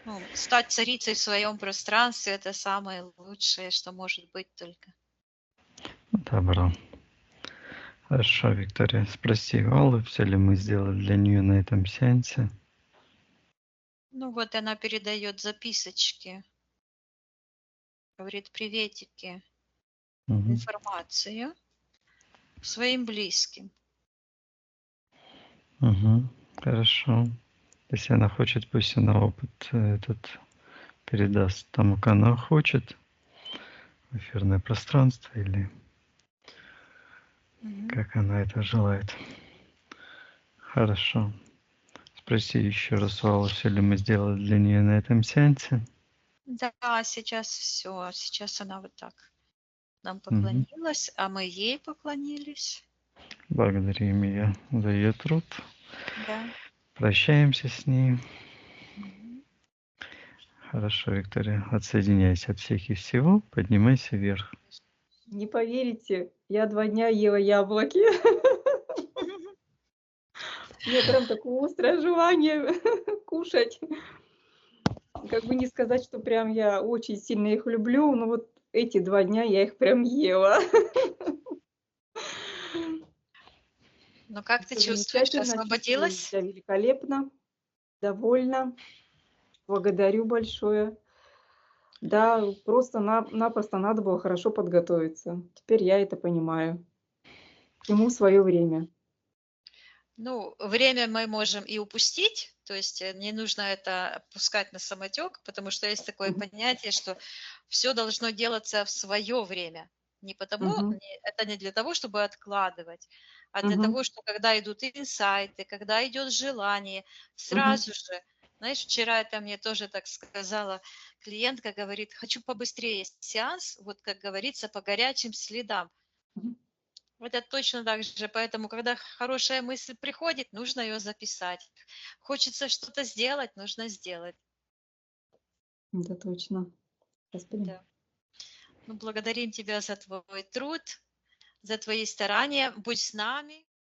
Ну, стать царицей в своем пространстве – это самое лучшее, что может быть только. Добро. Хорошо, Виктория. Спроси Аллу, все ли мы сделали для нее на этом сеансе. Ну вот она передает записочки, говорит приветики, Мгм. информацию своим близким. Мгм. Хорошо. Если она хочет, пусть она опыт этот передаст тому, кому она хочет, в эфирное пространство или Мгм. как она это желает. Хорошо. Спроси еще раз у Аллы, все ли мы сделали для нее на этом сеансе. Да, сейчас все. Сейчас она вот так нам Мгм. поклонилась, а мы ей поклонились. Благодарим ее за ее труд. Да. Прощаемся с ней. Мгм. Хорошо, Виктория. Отсоединяйся от всех и всего. Поднимайся вверх. Не поверите, я 2 дня ела яблоки. У меня прям такое острое желание кушать. Как бы не сказать, что прям я очень сильно их люблю, но вот эти 2 дня я их прям ела. Ну как ты Всё чувствуешь? замечательно, чувствую Освободилась? себя великолепно, довольна. Благодарю большое. Да, просто напросто надо было хорошо подготовиться. Теперь я это понимаю. Всему свое время. Ну, время мы можем и упустить, то есть не нужно это пускать на самотек, потому что есть такое Мгм. понятие, что все должно делаться в свое время. Не потому, Мгм. это не для того, чтобы откладывать, а для Мгм. того, что когда идут инсайты, когда идет желание, Мгм. сразу же, знаешь, вчера это мне тоже так сказала клиентка, говорит, хочу побыстрее сеанс, вот как говорится, по горячим следам. Мгм. Это точно так же, поэтому, когда хорошая мысль приходит, нужно ее записать. Хочется что-то сделать, нужно сделать. Это точно. Щас Да. Ну, благодарим тебя за твой труд, за твои старания. Будь с нами.